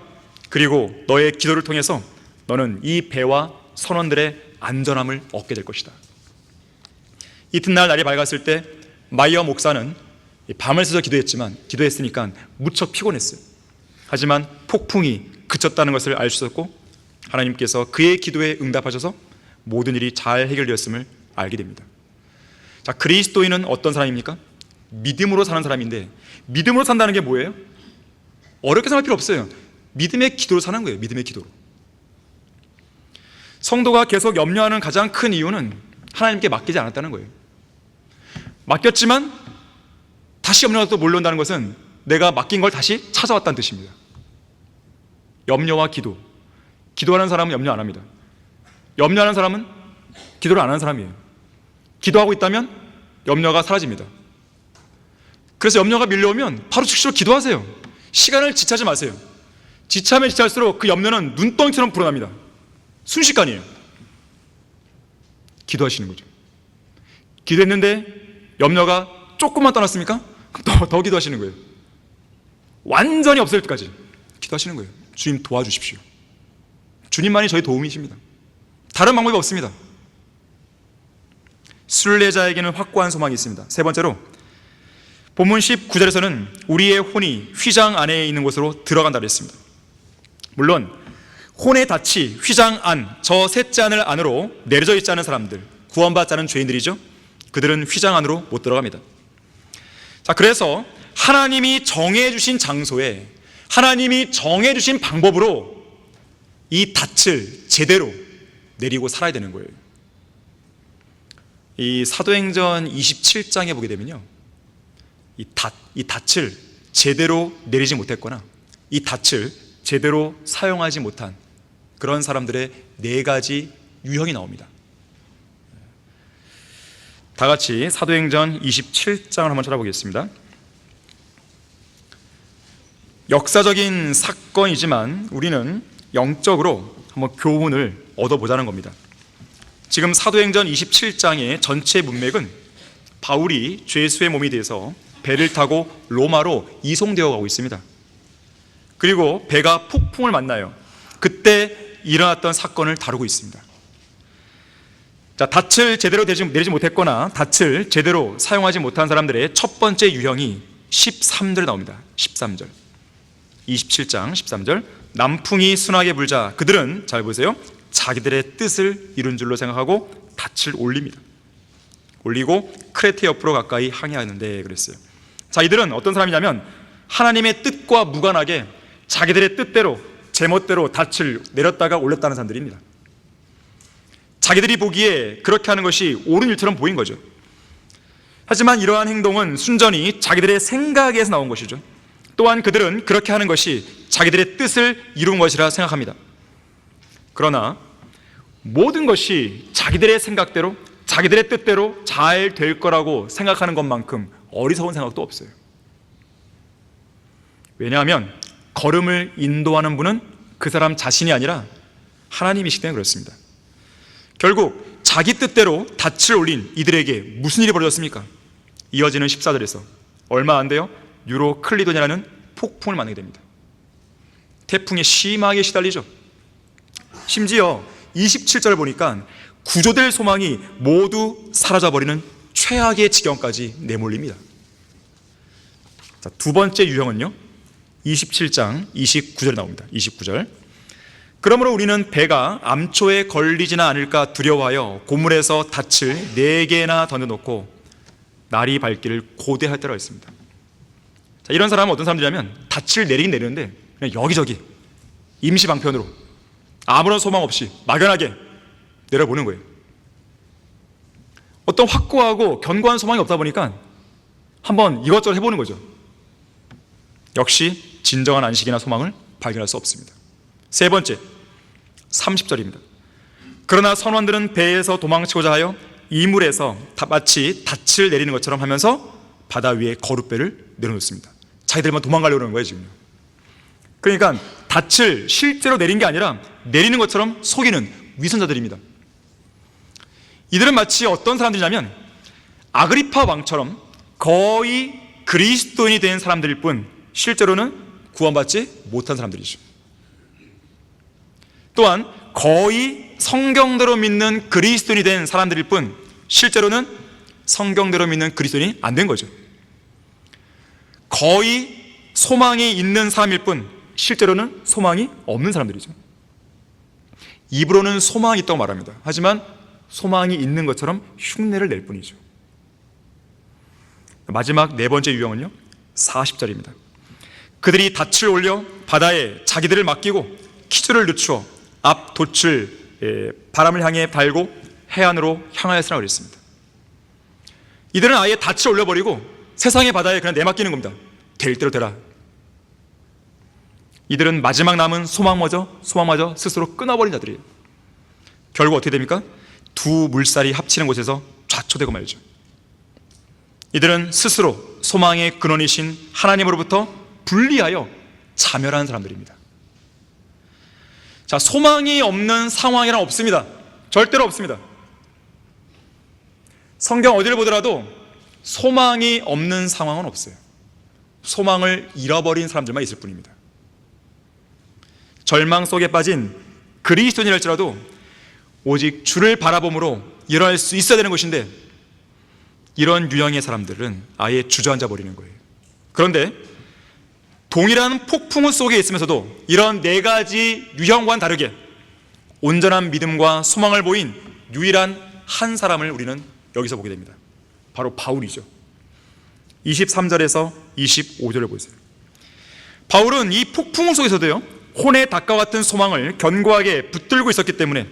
그리고 너의 기도를 통해서 너는 이 배와 선원들의 안전함을 얻게 될 것이다. 이튿날 날이 밝았을 때 마이어 목사는 밤을 새서 기도했으니까 무척 피곤했어요. 하지만 폭풍이 그쳤다는 것을 알 수 있었고 하나님께서 그의 기도에 응답하셔서 모든 일이 잘 해결되었음을 알게 됩니다. 자, 그리스도인은 어떤 사람입니까? 믿음으로 사는 사람인데, 믿음으로 산다는 게 뭐예요? 어렵게 생각할 필요 없어요. 믿음의 기도로 사는 거예요. 믿음의 기도로. 성도가 계속 염려하는 가장 큰 이유는 하나님께 맡기지 않았다는 거예요. 맡겼지만 다시 염려가 또 몰려온다는 것은 내가 맡긴 걸 다시 찾아왔다는 뜻입니다. 염려와 기도. 기도하는 사람은 염려 안 합니다. 염려하는 사람은 기도를 안 하는 사람이에요. 기도하고 있다면 염려가 사라집니다. 그래서 염려가 밀려오면 바로 즉시로 기도하세요. 시간을 지체하지 마세요. 지체하면 지체할수록 그 염려는 눈덩이처럼 불어납니다. 순식간이에요. 기도하시는 거죠. 기도했는데 염려가 조금만 떠났습니까? 더 기도하시는 거예요. 완전히 없을 때까지 기도하시는 거예요. 주님 도와주십시오. 주님만이 저희 도움이십니다. 다른 방법이 없습니다. 순례자에게는 확고한 소망이 있습니다. 세 번째로 본문 19절에서는 우리의 혼이 휘장 안에 있는 곳으로 들어간다고 했습니다. 물론 혼의 닻이 휘장 안, 저 셋째 하늘 안으로 내려져 있지 않은 사람들, 구원받지 않은 죄인들이죠. 그들은 휘장 안으로 못 들어갑니다. 자, 그래서 하나님이 정해주신 장소에 하나님이 정해주신 방법으로 이 닻을 제대로 내리고 살아야 되는 거예요. 이 사도행전 27장에 보게 되면요, 이 닻을 제대로 내리지 못했거나 이 닻을 제대로 사용하지 못한 그런 사람들의 4가지 유형이 나옵니다. 다 같이 사도행전 27장을 한번 찾아보겠습니다. 역사적인 사건이지만 우리는 영적으로 한번 교훈을 얻어보자는 겁니다. 지금 사도행전 27장의 전체 문맥은 바울이 죄수의 몸이 돼서 배를 타고 로마로 이송되어 가고 있습니다. 그리고 배가 폭풍을 만나요. 그때 일어났던 사건을 다루고 있습니다. 자, 닻을 제대로 내리지 못했거나 닻을 제대로 사용하지 못한 사람들의 첫 번째 유형이 13절에 나옵니다. 13절, 27장 13절. 남풍이 순하게 불자 그들은, 잘 보세요, 자기들의 뜻을 이룬 줄로 생각하고 닻을 올립니다. 올리고 크레테 옆으로 가까이 항해하는데 그랬어요. 자, 이들은 어떤 사람이냐면 하나님의 뜻과 무관하게 자기들의 뜻대로 제멋대로 닻을 내렸다가 올렸다는 사람들입니다. 자기들이 보기에 그렇게 하는 것이 옳은 일처럼 보인 거죠. 하지만 이러한 행동은 순전히 자기들의 생각에서 나온 것이죠. 또한 그들은 그렇게 하는 것이 자기들의 뜻을 이룬 것이라 생각합니다. 그러나 모든 것이 자기들의 생각대로, 자기들의 뜻대로 잘 될 거라고 생각하는 것만큼 어리석은 생각도 없어요. 왜냐하면 걸음을 인도하는 분은 그 사람 자신이 아니라 하나님이시기 때문에 그렇습니다. 결국 자기 뜻대로 닻을 올린 이들에게 무슨 일이 벌어졌습니까? 이어지는 14절에서 얼마 안 돼요, 유로 클리도니라는 폭풍을 만나게 됩니다. 태풍에 심하게 시달리죠. 심지어 27절을 보니까 구조될 소망이 모두 사라져버리는 최악의 지경까지 내몰립니다. 자, 두 번째 유형은요, 27장 29절에 나옵니다. 29절. 그러므로 우리는 배가 암초에 걸리지나 않을까 두려워하여 고물에서 닻을 4개나 던져놓고 날이 밝기를 고대할 때가 있습니다. 자, 이런 사람은 어떤 사람들이냐면 닻을 내리긴 내리는데 그냥 여기저기 임시 방편으로 아무런 소망 없이 막연하게 내려보는 거예요. 어떤 확고하고 견고한 소망이 없다 보니까 한번 이것저것 해보는 거죠. 역시 진정한 안식이나 소망을 발견할 수 없습니다. 세 번째, 30절입니다. 그러나 선원들은 배에서 도망치고자 하여 이물에서 마치 닻을 내리는 것처럼 하면서 바다 위에 거룻배를 내려놓습니다. 자기들만 도망가려고 그러는 거예요, 지금. 그러니까 닻을 실제로 내린 게 아니라 내리는 것처럼 속이는 위선자들입니다. 이들은 마치 어떤 사람들이냐면 아그리파 왕처럼 거의 그리스도인이 된 사람들일 뿐 실제로는 구원받지 못한 사람들이죠. 또한 거의 성경대로 믿는 그리스도인이 된 사람들일 뿐 실제로는 성경대로 믿는 그리스도인이 안 된 거죠. 거의 소망이 있는 사람일 뿐 실제로는 소망이 없는 사람들이죠. 입으로는 소망이 있다고 말합니다. 하지만 소망이 있는 것처럼 흉내를 낼 뿐이죠. 마지막 네 번째 유형은요, 40절입니다. 그들이 닻을 올려 바다에 자기들을 맡기고 키줄을 늦추어 앞 돛을 바람을 향해 달고 해안으로 향하였으나 그랬습니다. 이들은 아예 닻을 올려버리고 세상의 바다에 그냥 내맡기는 겁니다. 될 대로 되라. 이들은 마지막 남은 소망마저 스스로 끊어버린 자들이에요. 결국 어떻게 됩니까? 두 물살이 합치는 곳에서 좌초되고 말죠. 이들은 스스로 소망의 근원이신 하나님으로부터 분리하여 자멸하는 사람들입니다. 자, 소망이 없는 상황이란 없습니다. 절대로 없습니다. 성경 어디를 보더라도 소망이 없는 상황은 없어요. 소망을 잃어버린 사람들만 있을 뿐입니다. 절망 속에 빠진 그리스도인일지라도 오직 주를 바라봄으로 일어날 수 있어야 되는 것인데 이런 유형의 사람들은 아예 주저앉아 버리는 거예요. 그런데 동일한 폭풍우 속에 있으면서도 이런 네 가지 유형과는 다르게 온전한 믿음과 소망을 보인 유일한 한 사람을 우리는 여기서 보게 됩니다. 바로 바울이죠. 23절에서 25절을 보세요. 바울은 이 폭풍우 속에서도요, 혼의 닭과 같은 소망을 견고하게 붙들고 있었기 때문에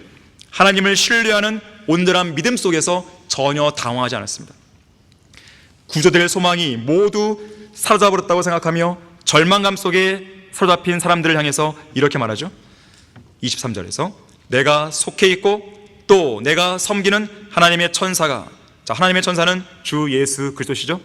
하나님을 신뢰하는 온전한 믿음 속에서 전혀 당황하지 않았습니다. 구조될 소망이 모두 사라져버렸다고 생각하며 절망감 속에 사로잡힌 사람들을 향해서 이렇게 말하죠. 23절에서 내가 속해 있고 또 내가 섬기는 하나님의 천사가, 자, 하나님의 천사는 주 예수 그리스도시죠.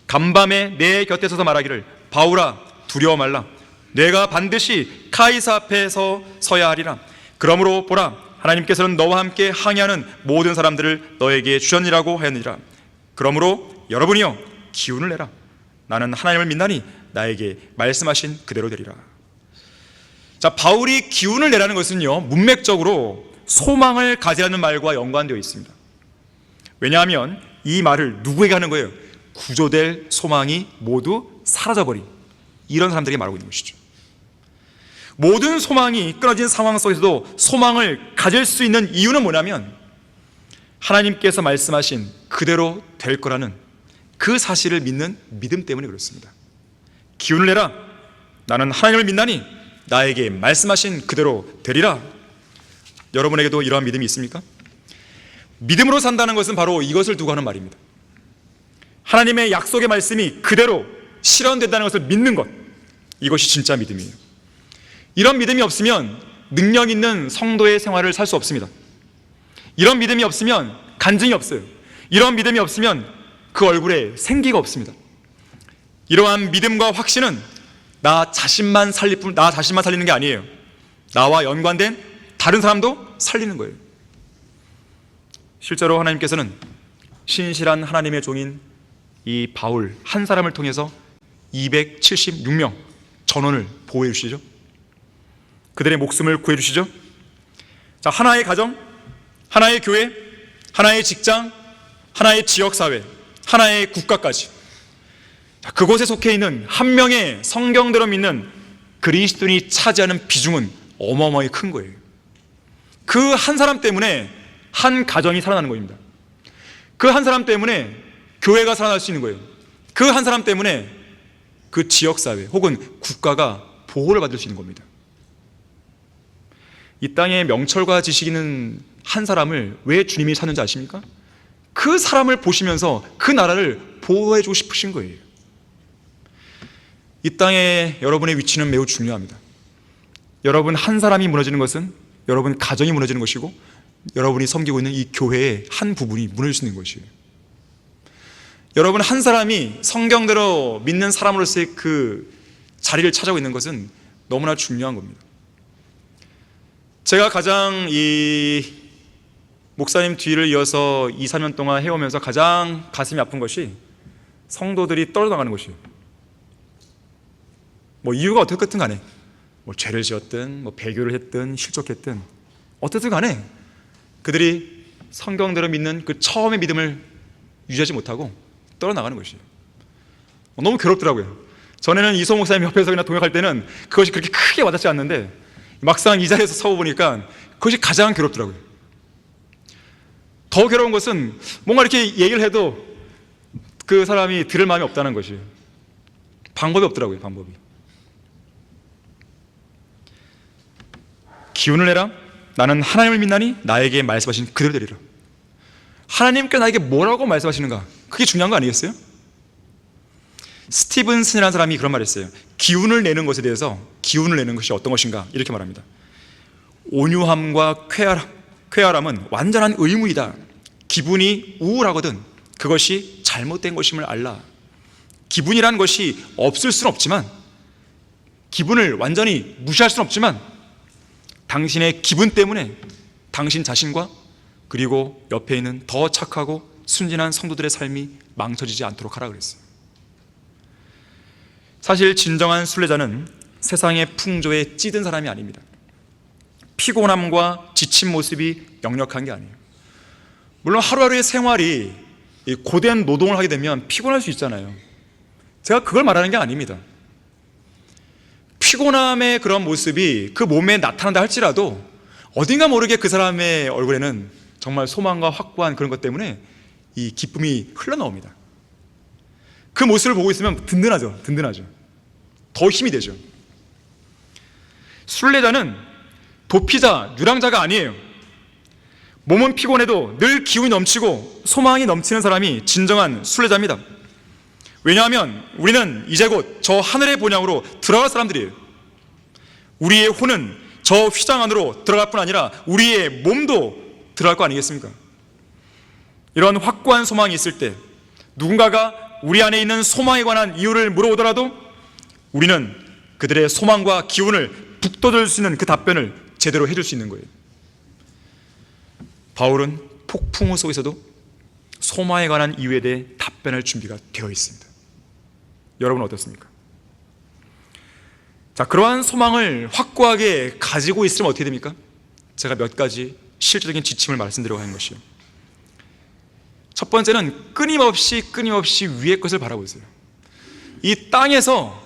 간밤에 내 곁에 서서 말하기를 바울아 두려워 말라. 내가 반드시 카이사 앞에 서야 하리라. 그러므로 보라 하나님께서는 너와 함께 항해하는 모든 사람들을 너에게 주셨니라고 하였느니라. 그러므로 여러분이여 기운을 내라. 나는 하나님을 믿나니 나에게 말씀하신 그대로 되리라. 자, 바울이 기운을 내라는 것은요, 문맥적으로 소망을 가지라는 말과 연관되어 있습니다. 왜냐하면 이 말을 누구에게 하는 거예요? 구조될 소망이 모두 사라져버린 이런 사람들에게 말하고 있는 것이죠. 모든 소망이 끊어진 상황 속에서도 소망을 가질 수 있는 이유는 뭐냐면 하나님께서 말씀하신 그대로 될 거라는 그 사실을 믿는 믿음 때문에 그렇습니다. 기운을 내라. 나는 하나님을 믿나니 나에게 말씀하신 그대로 되리라. 여러분에게도 이러한 믿음이 있습니까? 믿음으로 산다는 것은 바로 이것을 두고 하는 말입니다. 하나님의 약속의 말씀이 그대로 실현된다는 것을 믿는 것, 이것이 진짜 믿음이에요. 이런 믿음이 없으면 능력 있는 성도의 생활을 살 수 없습니다. 이런 믿음이 없으면 간증이 없어요. 이런 믿음이 없으면 그 얼굴에 생기가 없습니다. 이러한 믿음과 확신은 나 자신만 살리는 게 아니에요. 나와 연관된 다른 사람도 살리는 거예요. 실제로 하나님께서는 신실한 하나님의 종인 이 바울 한 사람을 통해서 276명 전원을 보호해 주시죠. 그들의 목숨을 구해 주시죠. 자, 하나의 가정, 하나의 교회, 하나의 직장, 하나의 지역사회, 하나의 국가까지, 그곳에 속해 있는 한 명의 성경대로 믿는 그리스도인이 차지하는 비중은 어마어마하게 큰 거예요. 그 한 사람 때문에 한 가정이 살아나는 겁니다. 그 한 사람 때문에 교회가 살아날 수 있는 거예요. 그 한 사람 때문에 그 지역사회 혹은 국가가 보호를 받을 수 있는 겁니다. 이 땅에 명철과 지식 있는 한 사람을 왜 주님이 찾는지 아십니까? 그 사람을 보시면서 그 나라를 보호해주고 싶으신 거예요. 이 땅에 여러분의 위치는 매우 중요합니다. 여러분 한 사람이 무너지는 것은 여러분 가정이 무너지는 것이고 여러분이 섬기고 있는 이 교회의 한 부분이 무너질 수 있는 것이에요. 여러분 한 사람이 성경대로 믿는 사람으로서의 그 자리를 찾아오고 있는 것은 너무나 중요한 겁니다. 제가 가장 이 목사님 뒤를 이어서 2, 3년 동안 해오면서 가장 가슴이 아픈 것이 성도들이 떨어져나가는 것이에요. 뭐 이유가 어떻든 간에 뭐 죄를 지었든 뭐 배교를 했든 실족했든 어떻든 간에 그들이 성경대로 믿는 그 처음의 믿음을 유지하지 못하고 떨어나가는 것이에요. 너무 괴롭더라고요. 전에는 이소 목사님 옆에서 그냥 동역할 때는 그것이 그렇게 크게 와닿지 않는데 막상 이 자리에서 서보니까 그것이 가장 괴롭더라고요. 더 괴로운 것은 뭔가 이렇게 얘기를 해도 그 사람이 들을 마음이 없다는 것이에요. 방법이 없더라고요. 방법이. 기운을 내라. 나는 하나님을 믿나니 나에게 말씀하신 그대로 되리라. 하나님께 나에게 뭐라고 말씀하시는가, 그게 중요한 거 아니겠어요? 스티븐슨이라는 사람이 그런 말을 했어요. 기운을 내는 것에 대해서 기운을 내는 것이 어떤 것인가 이렇게 말합니다. 온유함과 쾌활함은 완전한 의무이다. 기분이 우울하거든 그것이 잘못된 것임을 알라. 기분이란 것이 없을 수는 없지만, 기분을 완전히 무시할 수는 없지만 당신의 기분 때문에 당신 자신과 그리고 옆에 있는 더 착하고 순진한 성도들의 삶이 망쳐지지 않도록 하라 그랬어요. 사실 진정한 순례자는 세상의 풍조에 찌든 사람이 아닙니다. 피곤함과 지친 모습이 역력한 게 아니에요. 물론 하루하루의 생활이 고된 노동을 하게 되면 피곤할 수 있잖아요. 제가 그걸 말하는 게 아닙니다. 피곤함의 그런 모습이 그 몸에 나타난다 할지라도 어딘가 모르게 그 사람의 얼굴에는 정말 소망과 확고한 그런 것 때문에 이 기쁨이 흘러나옵니다. 그 모습을 보고 있으면 든든하죠. 더 힘이 되죠. 순례자는 도피자, 유랑자가 아니에요. 몸은 피곤해도 늘 기운이 넘치고 소망이 넘치는 사람이 진정한 순례자입니다. 왜냐하면 우리는 이제 곧 저 하늘의 본향으로 들어갈 사람들이에요. 우리의 혼은 저 휘장 안으로 들어갈 뿐 아니라 우리의 몸도 들어갈 거 아니겠습니까? 이런 확고한 소망이 있을 때 누군가가 우리 안에 있는 소망에 관한 이유를 물어오더라도 우리는 그들의 소망과 기운을 북돋을 수 있는 그 답변을 제대로 해줄 수 있는 거예요. 바울은 폭풍우 속에서도 소망에 관한 이유에 대해 답변할 준비가 되어 있습니다. 여러분은 어떻습니까? 자, 그러한 소망을 확고하게 가지고 있으면 어떻게 됩니까? 제가 몇 가지 실질적인 지침을 말씀드리려고 하는 것이요. 첫 번째는 끊임없이 위의 것을 바라고 있어요. 이 땅에서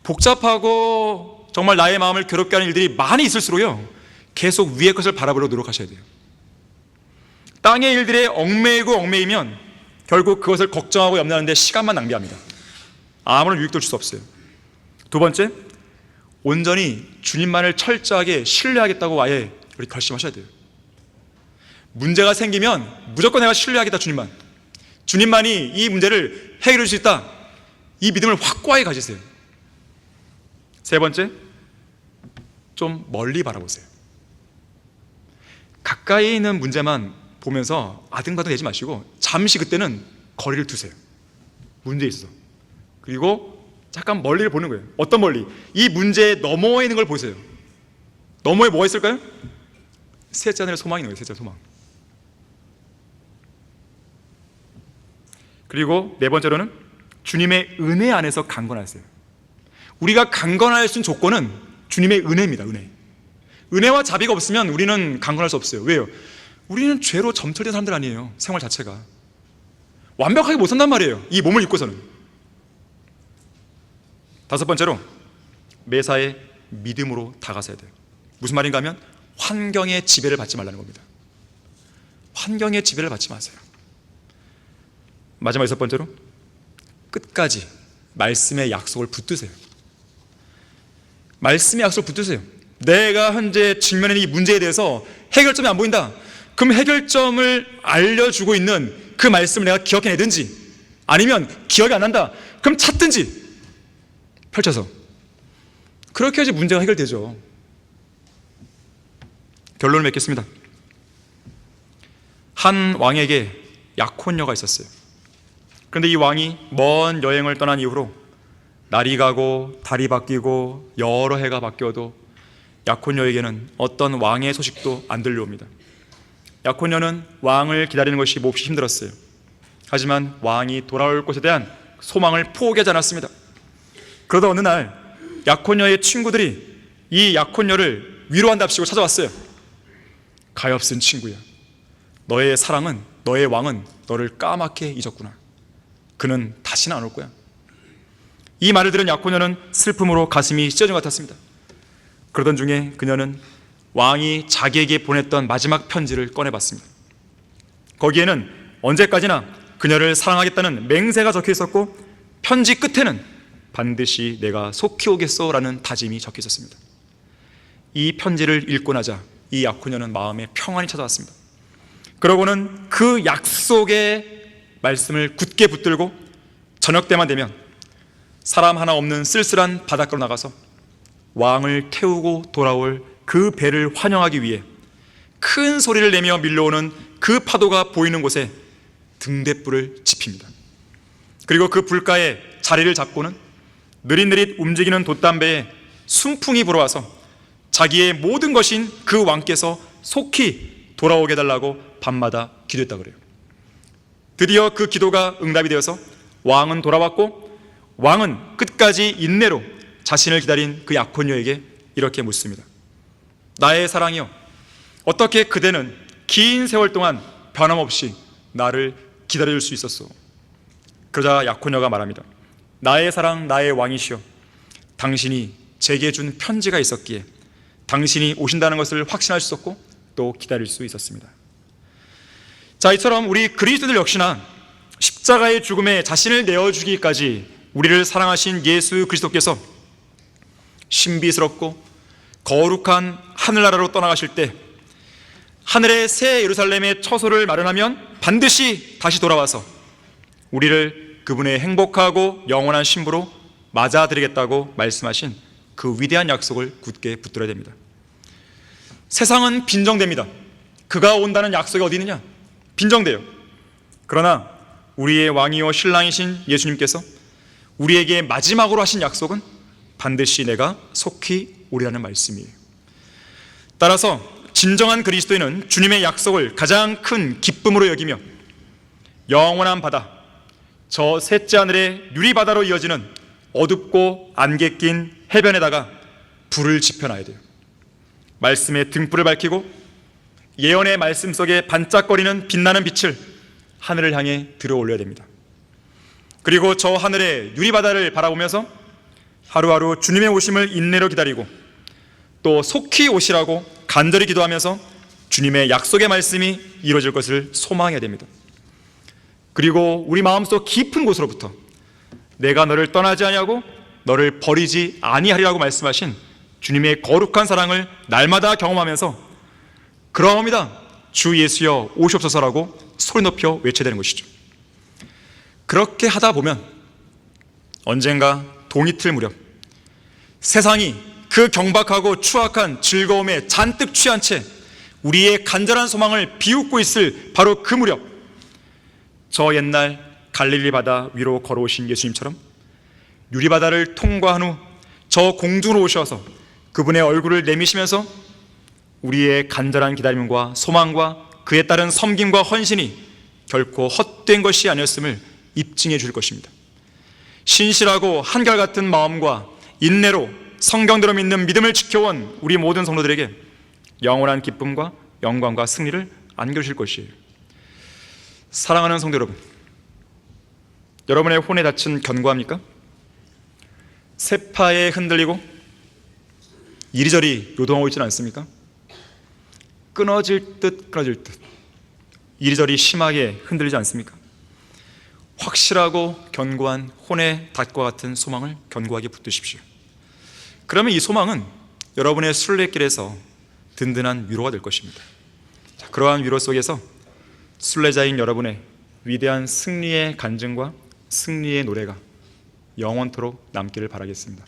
복잡하고 정말 나의 마음을 괴롭게 하는 일들이 많이 있을수록요, 계속 위의 것을 바라보려고 노력하셔야 돼요. 땅의 일들에 얽매이면 결국 그것을 걱정하고 염려하는데 시간만 낭비합니다. 아무런 유익도 줄 수 없어요. 두 번째, 온전히 주님만을 철저하게 신뢰하겠다고 아예 우리 결심하셔야 돼요. 문제가 생기면 무조건 내가 신뢰하겠다, 주님만이 이 문제를 해결해 줄 수 있다, 이 믿음을 확고하게 가지세요. 세 번째, 좀 멀리 바라보세요. 가까이 있는 문제만 보면서 아등바등 내지 마시고 잠시 그때는 거리를 두세요. 문제에 있어서. 그리고 잠깐 멀리를 보는 거예요. 어떤 멀리? 이 문제의 너머에 있는 걸 보세요. 너머에 뭐가 있을까요? 셋째 하늘의 소망이 있는 거예요. 셋째 소망. 그리고 네 번째로는 주님의 은혜 안에서 강건하세요. 우리가 강건할 수 있는 조건은 주님의 은혜입니다. 은혜와 자비가 없으면 우리는 강건할 수 없어요. 왜요? 우리는 죄로 점철된 사람들 아니에요. 생활 자체가 완벽하게 못 산단 말이에요, 이 몸을 입고서는. 다섯 번째로, 매사에 믿음으로 다가서야 돼요. 무슨 말인가 하면 환경의 지배를 받지 말라는 겁니다. 환경의 지배를 받지 마세요. 마지막 여섯 번째로, 끝까지 말씀의 약속을 붙드세요. 말씀의 약속을 붙드세요. 내가 현재 직면한 이 문제에 대해서 해결점이 안 보인다, 그럼 해결점을 알려주고 있는 그 말씀을 내가 기억해내든지, 아니면 기억이 안 난다, 그럼 찾든지 펼쳐서, 그렇게 해야지 문제가 해결되죠. 결론을 맺겠습니다. 한 왕에게 약혼녀가 있었어요. 그런데 이 왕이 먼 여행을 떠난 이후로 날이 가고 달이 바뀌고 여러 해가 바뀌어도 약혼녀에게는 어떤 왕의 소식도 안 들려옵니다. 약혼녀는 왕을 기다리는 것이 몹시 힘들었어요. 하지만 왕이 돌아올 것에 대한 소망을 포기하지 않았습니다. 그러다 어느 날 약혼녀의 친구들이 이 약혼녀를 위로한답시고 찾아왔어요. 가엾은 친구야, 너의 사랑은, 너의 왕은 너를 까맣게 잊었구나. 그는 다시는 안 올 거야. 이 말을 들은 약혼녀는 슬픔으로 가슴이 찢어진 것 같았습니다. 그러던 중에 그녀는 왕이 자기에게 보냈던 마지막 편지를 꺼내봤습니다. 거기에는 언제까지나 그녀를 사랑하겠다는 맹세가 적혀 있었고, 편지 끝에는 반드시 내가 속히 오겠소라는 다짐이 적혀 있었습니다. 이 편지를 읽고 나자 이 약혼녀는 마음에 평안이 찾아왔습니다. 그러고는 그 약속의 말씀을 굳게 붙들고 저녁 때만 되면 사람 하나 없는 쓸쓸한 바닷가로 나가서 왕을 태우고 돌아올 그 배를 환영하기 위해 큰 소리를 내며 밀려오는 그 파도가 보이는 곳에 등대불을 지핍니다. 그리고 그 불가에 자리를 잡고는 느릿느릿 움직이는 돛담배에 순풍이 불어와서 자기의 모든 것인 그 왕께서 속히 돌아오게 해달라고 밤마다 기도했다 그래요. 드디어 그 기도가 응답이 되어서 왕은 돌아왔고, 왕은 끝까지 인내로 자신을 기다린 그 약혼녀에게 이렇게 묻습니다. 나의 사랑이여, 어떻게 그대는 긴 세월 동안 변함없이 나를 기다려줄 수 있었소? 그러자 약혼녀가 말합니다. 나의 사랑, 나의 왕이시여, 당신이 제게 준 편지가 있었기에 당신이 오신다는 것을 확신할 수 있었고 또 기다릴 수 있었습니다. 자, 이처럼 우리 그리스도들 역시나 십자가의 죽음에 자신을 내어주기까지 우리를 사랑하신 예수 그리스도께서 신비스럽고 거룩한 하늘나라로 떠나가실 때 하늘의 새 예루살렘의 처소를 마련하면 반드시 다시 돌아와서 우리를 그분의 행복하고 영원한 신부로 맞아들이겠다고 말씀하신 그 위대한 약속을 굳게 붙들어야 됩니다. 세상은 빈정됩니다. 그가 온다는 약속이 어디 있느냐? 빈정돼요. 그러나 우리의 왕이요 신랑이신 예수님께서 우리에게 마지막으로 하신 약속은 반드시 내가 속히 오리라는 말씀이에요. 따라서 진정한 그리스도인은 주님의 약속을 가장 큰 기쁨으로 여기며 영원한 바다, 저 셋째 하늘의 유리바다로 이어지는 어둡고 안개 낀 해변에다가 불을 지펴놔야 돼요. 말씀의 등불을 밝히고 예언의 말씀 속에 반짝거리는 빛나는 빛을 하늘을 향해 들어 올려야 됩니다. 그리고 저 하늘의 유리바다를 바라보면서 하루하루 주님의 오심을 인내로 기다리고 또 속히 오시라고 간절히 기도하면서 주님의 약속의 말씀이 이루어질 것을 소망해야 됩니다. 그리고 우리 마음속 깊은 곳으로부터 내가 너를 떠나지 아니하고 너를 버리지 아니하리라고 말씀하신 주님의 거룩한 사랑을 날마다 경험하면서 그러합니다, 주 예수여 오시옵소서라고 소리 높여 외쳐야 되는 것이죠. 그렇게 하다 보면 언젠가 동이틀 무렵 세상이 그 경박하고 추악한 즐거움에 잔뜩 취한 채 우리의 간절한 소망을 비웃고 있을 바로 그 무렵, 저 옛날 갈릴리 바다 위로 걸어오신 예수님처럼 유리바다를 통과한 후 저 공중으로 오셔서 그분의 얼굴을 내미시면서 우리의 간절한 기다림과 소망과 그에 따른 섬김과 헌신이 결코 헛된 것이 아니었음을 입증해 줄 것입니다. 신실하고 한결같은 마음과 인내로 성경대로 믿는 믿음을 지켜온 우리 모든 성도들에게 영원한 기쁨과 영광과 승리를 안겨주실 것이에요. 사랑하는 성도 여러분, 여러분의 혼의 닻은 견고합니까? 세파에 흔들리고 이리저리 요동하고 있지는 않습니까? 끊어질 듯 이리저리 심하게 흔들리지 않습니까? 확실하고 견고한 혼의 닷과 같은 소망을 견고하게 붙드십시오. 그러면 이 소망은 여러분의 순례길에서 든든한 위로가 될 것입니다. 자, 그러한 위로 속에서 순례자인 여러분의 위대한 승리의 간증과 승리의 노래가 영원토록 남기를 바라겠습니다.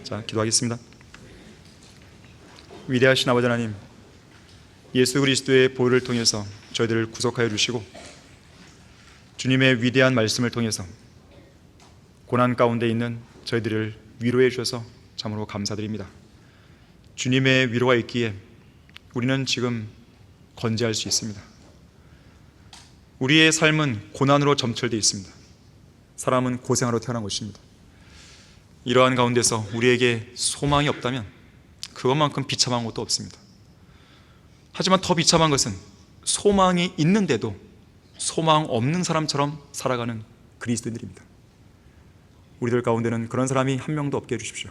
자, 기도하겠습니다. 위대하신 아버지 하나님, 예수 그리스도의 보혈을 통해서 저희들을 구속하여 주시고 주님의 위대한 말씀을 통해서 고난 가운데 있는 저희들을 위로해 주셔서 참으로 감사드립니다. 주님의 위로가 있기에 우리는 지금 건재할 수 있습니다. 우리의 삶은 고난으로 점철되어 있습니다. 사람은 고생하러 태어난 것입니다. 이러한 가운데서 우리에게 소망이 없다면 그것만큼 비참한 것도 없습니다. 하지만 더 비참한 것은 소망이 있는데도 소망 없는 사람처럼 살아가는 그리스도인들입니다. 우리들 가운데는 그런 사람이 한 명도 없게 해주십시오.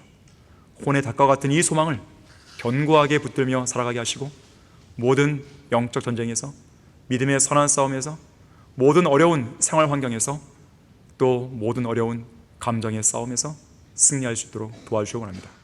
혼의 닭과 같은 이 소망을 견고하게 붙들며 살아가게 하시고 모든 영적 전쟁에서, 믿음의 선한 싸움에서, 모든 어려운 생활 환경에서, 또 모든 어려운 감정의 싸움에서 승리할 수 있도록 도와주시기 원합니다.